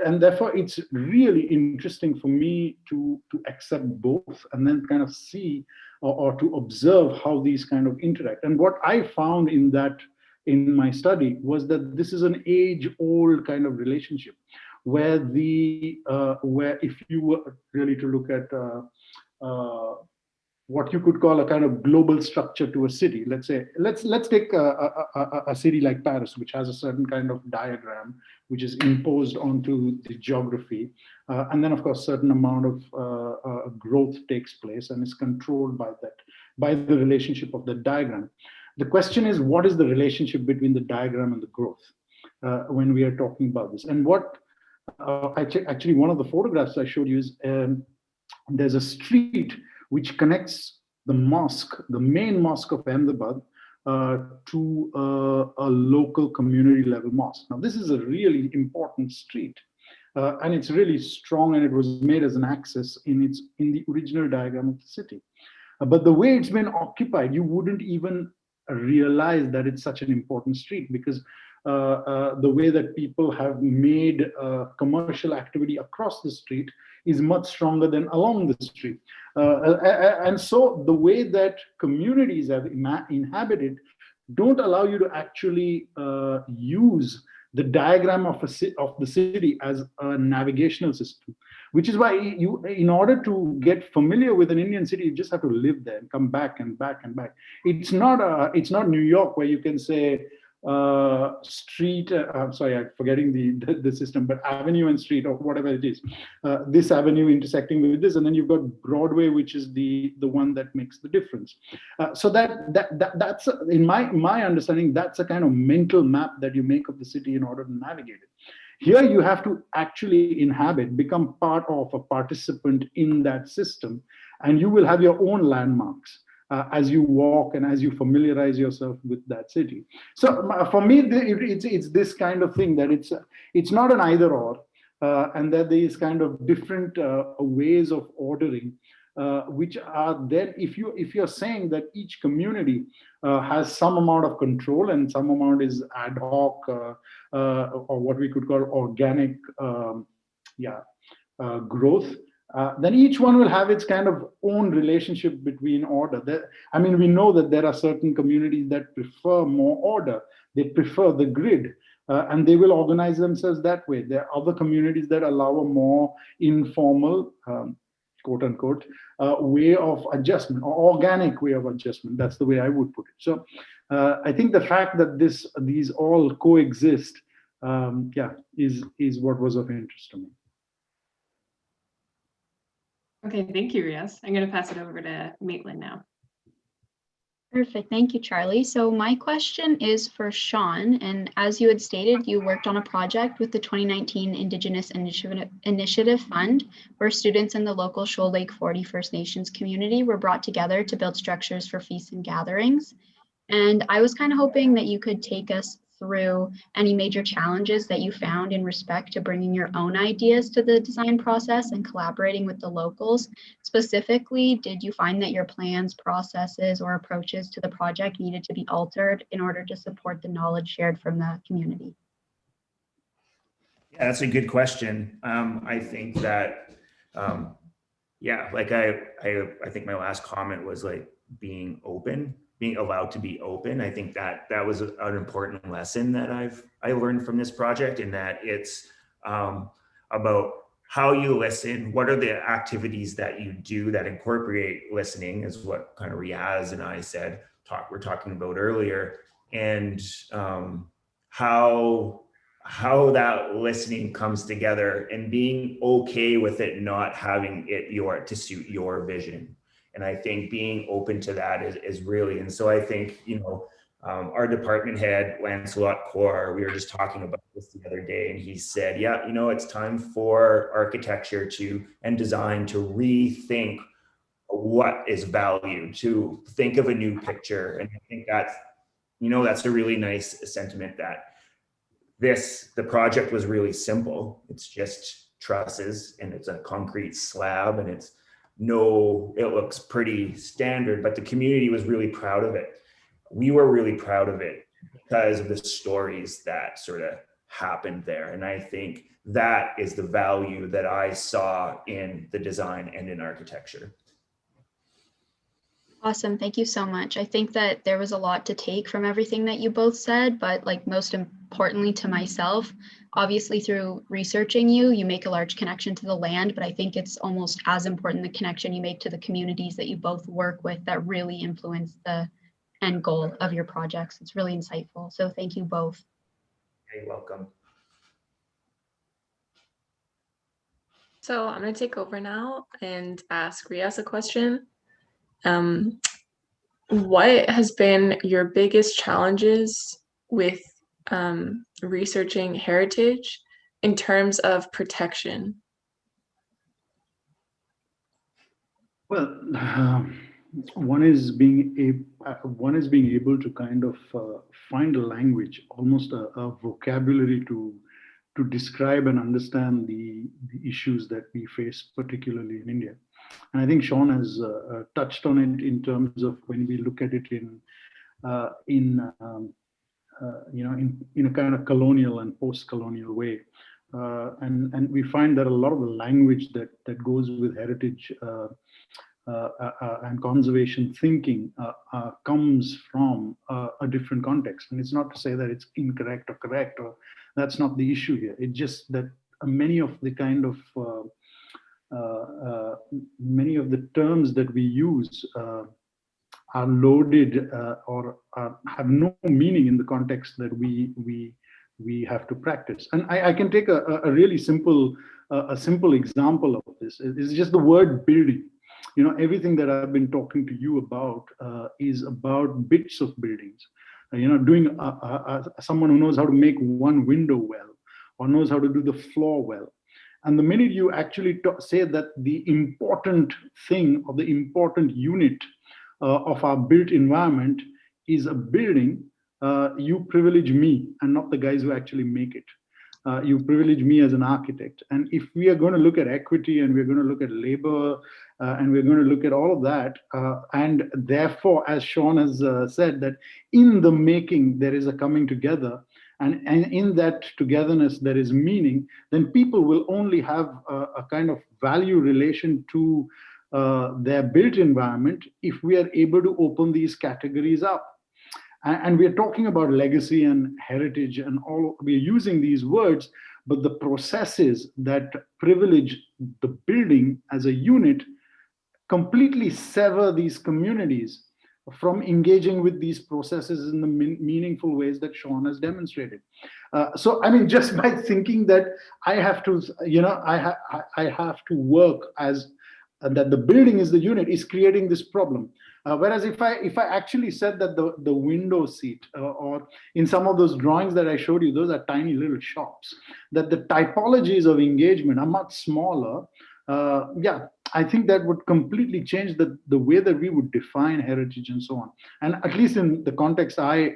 And therefore it's really interesting for me to accept both and then kind of see or to observe how these kind of interact. And what I found in my study was that this is an age-old kind of relationship, where if you were really to look at what you could call a kind of global structure to a city. Let's take a city like Paris, which has a certain kind of diagram, which is imposed onto the geography. And then of course, certain amount of growth takes place and is controlled by the relationship of the diagram. The question is, what is the relationship between the diagram and the growth when we are talking about this? And what, actually one of the photographs I showed you is, there's a street which connects the mosque, the main mosque of Ahmedabad, to a local community level mosque. Now, this is a really important street, and it's really strong, and it was made as an axis in the original diagram of the city. But the way it's been occupied, you wouldn't even realize that it's such an important street, because the way that people have made commercial activity across the street is much stronger than along the street. And so the way that communities have inhabited don't allow you to actually use the diagram of the city as a navigational system, which is why in order to get familiar with an Indian city, you just have to live there and come back and back and back. It's not New York, where you can say street, I'm sorry, I'm forgetting the system, but avenue and street, or whatever it is, this avenue intersecting with this, and then you've got Broadway, which is the one that makes the difference. So that's, in my understanding, that's a kind of mental map that you make of the city in order to navigate it. Here you have to actually inhabit, become part of, a participant in that system, and you will have your own landmarks as you walk and as you familiarize yourself with that city. So for me, it's this kind of thing, that it's not an either or, and that there is kind of different ways of ordering, which are then, if you're saying that each community has some amount of control and some amount is ad hoc, or what we could call organic growth, then each one will have its kind of own relationship between order. We know that there are certain communities that prefer more order. They prefer the grid, and they will organize themselves that way. There are other communities that allow a more informal, quote unquote, way of adjustment, or organic way of adjustment. That's the way I would put it. So I think the fact that these all coexist, is what was of interest to me. Okay, thank you, Riyaz. I'm going to pass it over to Maitland now. Perfect. Thank you, Charlie. So my question is for Shawn. And as you had stated, you worked on a project with the 2019 Indigenous Initiative Fund, where students in the local Shoal Lake 40 First Nations community were brought together to build structures for feasts and gatherings. And I was kind of hoping that you could take us through any major challenges that you found in respect to bringing your own ideas to the design process and collaborating with the locals. Specifically, did you find that your plans, processes, or approaches to the project needed to be altered in order to support the knowledge shared from the community? Yeah, that's a good question. I think that, yeah, like I think my last comment was like being open, being allowed to be open. I think that that was an important lesson that I learned from this project, in that it's about how you listen. What are the activities that you do that incorporate listening, is what kind of Riyaz and I we're talking about earlier, and how that listening comes together, and being okay with it not having it to suit your vision. And I think being open to that is really, and so I think, our department head, Lancelot Kaur, we were just talking about this the other day, and he said, yeah, it's time for architecture and design to rethink what is valued, to think of a new picture. And I think that's a really nice sentiment. That the project was really simple. It's just trusses, and it's a concrete slab, and it looks pretty standard, but the community was really proud of it. We were really proud of it because of the stories that sort of happened there. And I think that is the value that I saw in the design and in architecture. Awesome. Thank you so much. I think that there was a lot to take from everything that you both said, but like most importantly to myself, obviously through researching you make a large connection to the land, but I think it's almost as important the connection you make to the communities that you both work with that really influence the end goal of your projects. It's really insightful. So thank you both. You're welcome. So I'm going to take over now and ask Riyaz a question. What has been your biggest challenges with researching heritage in terms of protection? Well, one is being able to kind of find a language, almost a vocabulary to describe and understand the issues that we face, particularly in India. And I think Shawn has touched on it in terms of when we look at it in a kind of colonial and post-colonial way. And we find that a lot of the language that goes with heritage and conservation thinking comes from a different context. And it's not to say that it's incorrect or correct, or that's not the issue here. It's just that many of the kind of many of the terms that we use are loaded or have no meaning in the context that we have to practice. And I can take a really simple example of this. It's just the word building. Everything that I've been talking to you about is about bits of buildings. Doing someone who knows how to make one window well, or knows how to do the floor well. And the minute you actually say that the important thing, or the important unit of our built environment is a building, you privilege me and not the guys who actually make it. You privilege me as an architect. And if we are going to look at equity, and we're going to look at labor, and we're going to look at all of that, and therefore, as Shawn has said, that in the making there is a coming together, and in that togetherness there is meaning, then people will only have a kind of value relation to their built environment if we are able to open these categories up. And we're talking about legacy and heritage and all, we're using these words, but the processes that privilege the building as a unit completely sever these communities from engaging with these processes in the meaningful ways that Shawn has demonstrated. So, I mean, just by thinking that I have to, I have to work as that the building is the unit is creating this problem. Whereas if I actually said that the window seat or in some of those drawings that I showed you, those are tiny little shops, that the typologies of engagement are much smaller, yeah, I think that would completely change the way that we would define heritage and so on. And at least in the context I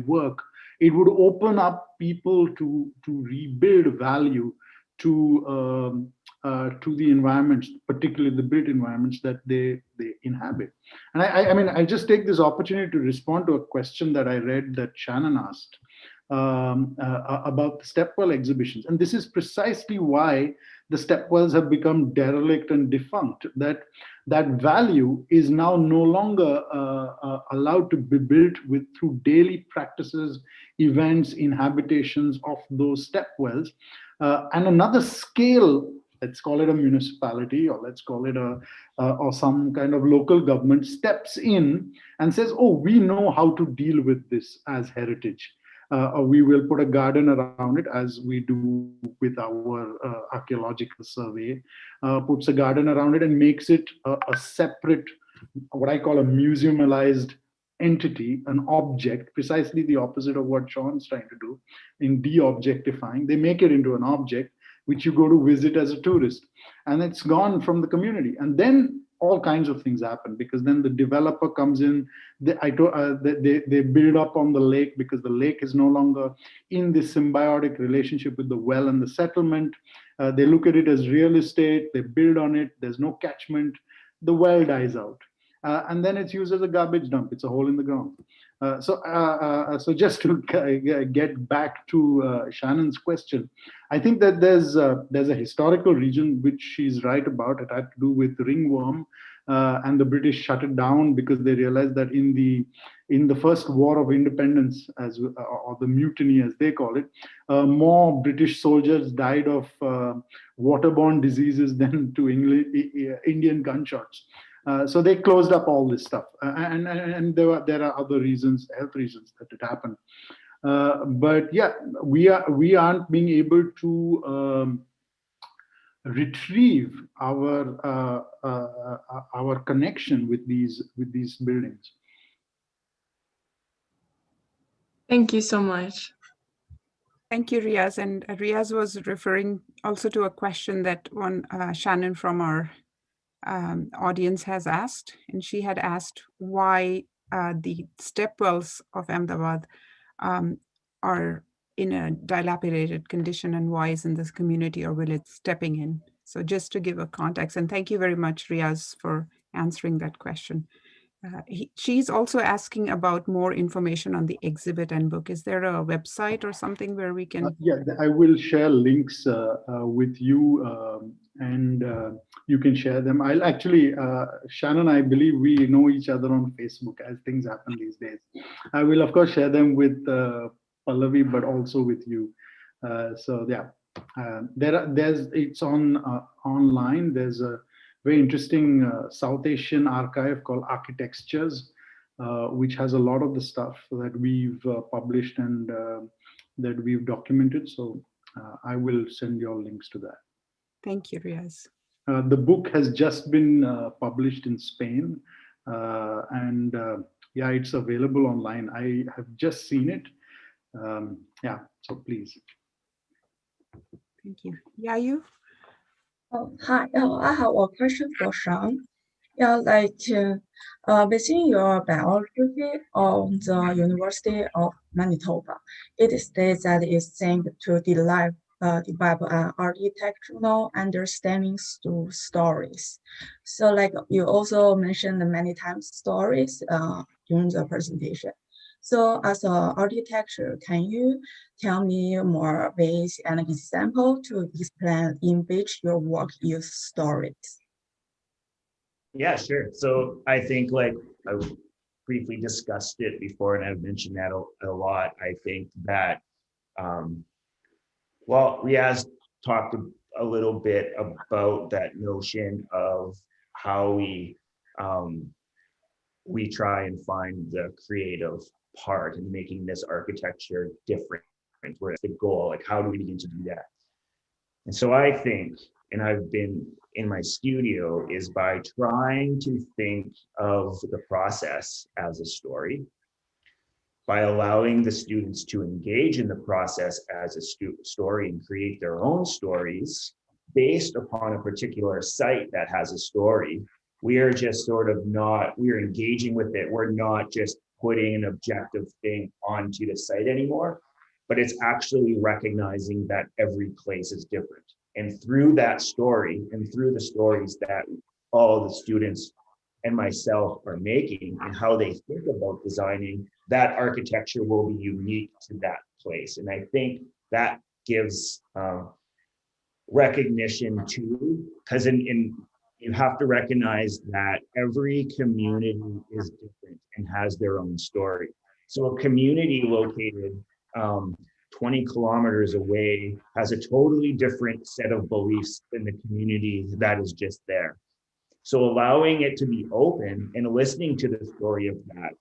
work, it would open up people to rebuild value to the environments, particularly the built environments that they inhabit. And I mean, I just take this opportunity to respond to a question that I read that Shannon asked about the stepwell exhibitions. And this is precisely why the stepwells have become derelict and defunct, that value is now no longer allowed to be built through daily practices, events, inhabitations of those stepwells. And another scale, let's call it a municipality, or let's call it or some kind of local government, steps in and says, oh, we know how to deal with this as heritage. Or we will put a garden around it, as we do with our archaeological survey, puts a garden around it and makes it a separate, what I call a museumalized entity, an object, precisely the opposite of what Shawn's trying to do in de-objectifying. They make it into an object which you go to visit as a tourist, and it's gone from the community. And then all kinds of things happen, because then the developer comes in, they build up on the lake, because the lake is no longer in this symbiotic relationship with the well and the settlement. They look at it as real estate, they build on it, there's no catchment, the well dies out. And then it's used as a garbage dump. It's a hole in the ground. So just to get back to Shannon's question, I think that there's a historical region which she's right about. It had to do with ringworm, and the British shut it down because they realized that in the first war of independence, or the mutiny as they call it, more British soldiers died of waterborne diseases than to Indian gunshots. So they closed up all this stuff, and there are other reasons, health reasons, that it happened. But yeah, we aren't being able to retrieve our connection with these buildings. Thank you so much. Thank you, Riyaz. And Riyaz was referring also to a question that one Shannon from our audience has asked, and she had asked why the stepwells of Ahmedabad are in a dilapidated condition, and why isn't this community or village stepping in? So just to give a context, and thank you very much, Riyaz, for answering that question. She's also asking about more information on the exhibit and book. Is there a website or something where we can? Yeah, I will share links with you, and you can share them. I'll actually, Shannon, I believe we know each other on Facebook, as things happen these days. I will, of course, share them with Pallavi, but also with you. So yeah, it's online. There's a very interesting South Asian archive called Architectures, which has a lot of the stuff that we've published and that we've documented. So I will send you all links to that. Thank you, Riyaz. The book has just been published in Spain, and yeah, it's available online. I have just seen it. Yeah, so please. Thank you. Yayu? Oh, hi. I have a question for Shawn. Yeah, within your biography on the University of Manitoba, it states that it's aimed to develop an architectural understanding through stories. So, you also mentioned many times stories during the presentation. So, as an architecture, can you tell me more ways and example to explain in which your work uses stories? Yeah, sure. So I think, like, I briefly discussed it before, and I've mentioned that a lot. I think that, well, Riyaz talked a little bit about that notion of how we try and find the creative part in making this architecture different. Where's the goal? Like, how do we begin to do that? And so I think, and I've been in my studio, is by trying to think of the process as a story, by allowing the students to engage in the process as a story and create their own stories based upon a particular site that has a story. We are just sort of not, we're engaging with it. We're not just putting an objective thing onto the site anymore, but it's actually recognizing that every place is different. And through that story and through the stories that all the students and myself are making and how they think about designing, that architecture will be unique to that place. And I think that gives recognition too, because you have to recognize that every community is different and has their own story. So a community located 20 kilometers away has a totally different set of beliefs than the community that is just there. So allowing it to be open and listening to the story of that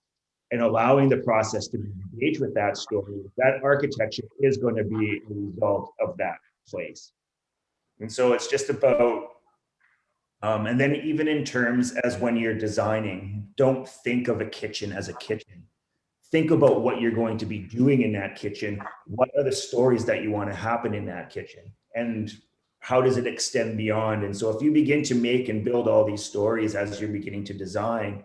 and allowing the process to be engaged with that story, that architecture is going to be a result of that place. And so it's just about, and then even in terms as when you're designing, don't think of a kitchen as a kitchen. Think about what you're going to be doing in that kitchen. What are the stories that you want to happen in that kitchen? And how does it extend beyond? And so if you begin to make and build all these stories as you're beginning to design,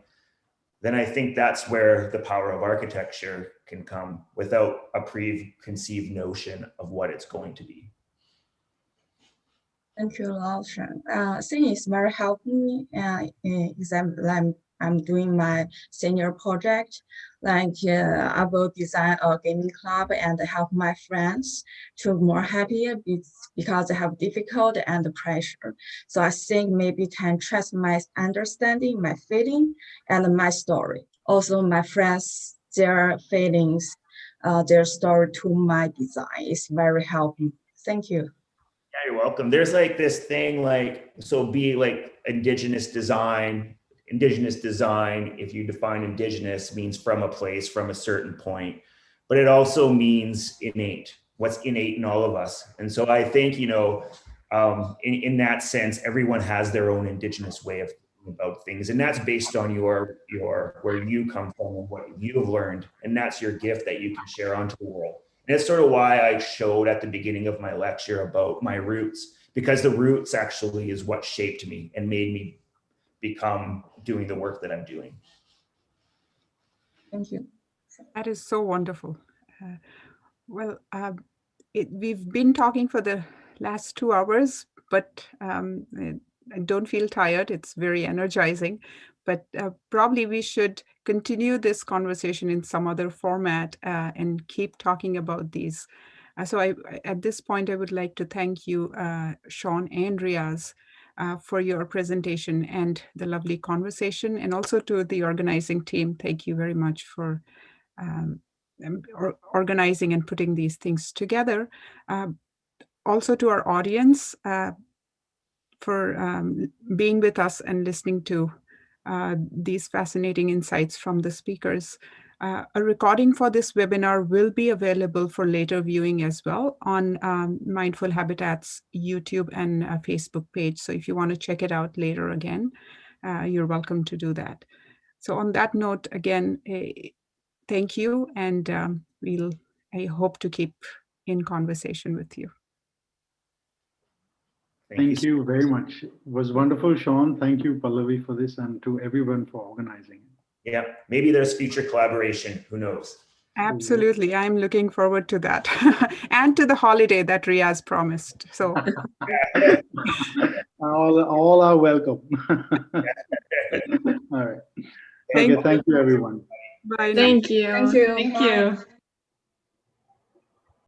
then I think that's where the power of architecture can come without a preconceived notion of what it's going to be. Thank you, Shawn. I think it's very helpful in example. I'm doing my senior project, I will design a gaming club and help my friends to more happier because they have difficult and pressure. So I think maybe can trust my understanding, my feeling, and my story. Also, my friends, their feelings, their story to my design is very helpful. Thank you. Yeah, you're welcome. There's like this thing so be like indigenous design, if you define indigenous, means from a place, from a certain point, but it also means innate, what's innate in all of us. And so I think, in that sense, everyone has their own indigenous way of thinking about things. And that's based on your where you come from and what you've learned. And that's your gift that you can share onto the world. And that's sort of why I showed at the beginning of my lecture about my roots, because the roots actually is what shaped me and made me become doing the work that I'm doing. Thank you. That is so wonderful. We've been talking for the last 2 hours, but I don't feel tired. It's very energizing, but probably we should continue this conversation in some other format and keep talking about these. So at this point, I would like to thank you, Shawn and Riyaz, for your presentation and the lovely conversation, and also to the organizing team. Thank you very much for organizing and putting these things together. Also to our audience for being with us and listening to these fascinating insights from the speakers. A recording for this webinar will be available for later viewing as well on Mindful Habitat's YouTube and Facebook page. So if you want to check it out later again, you're welcome to do that. So on that note, again, thank you, and I hope to keep in conversation with you. Thank you very much. It was wonderful, Shawn. Thank you, Pallavi, for this, and to everyone for organizing. Yeah, maybe there's future collaboration. Who knows? Absolutely. I'm looking forward to that. And to the holiday that Riyaz promised. So all are welcome. All right. Okay, thank you, everyone. Bye. Thank you. Thank you. Thank you.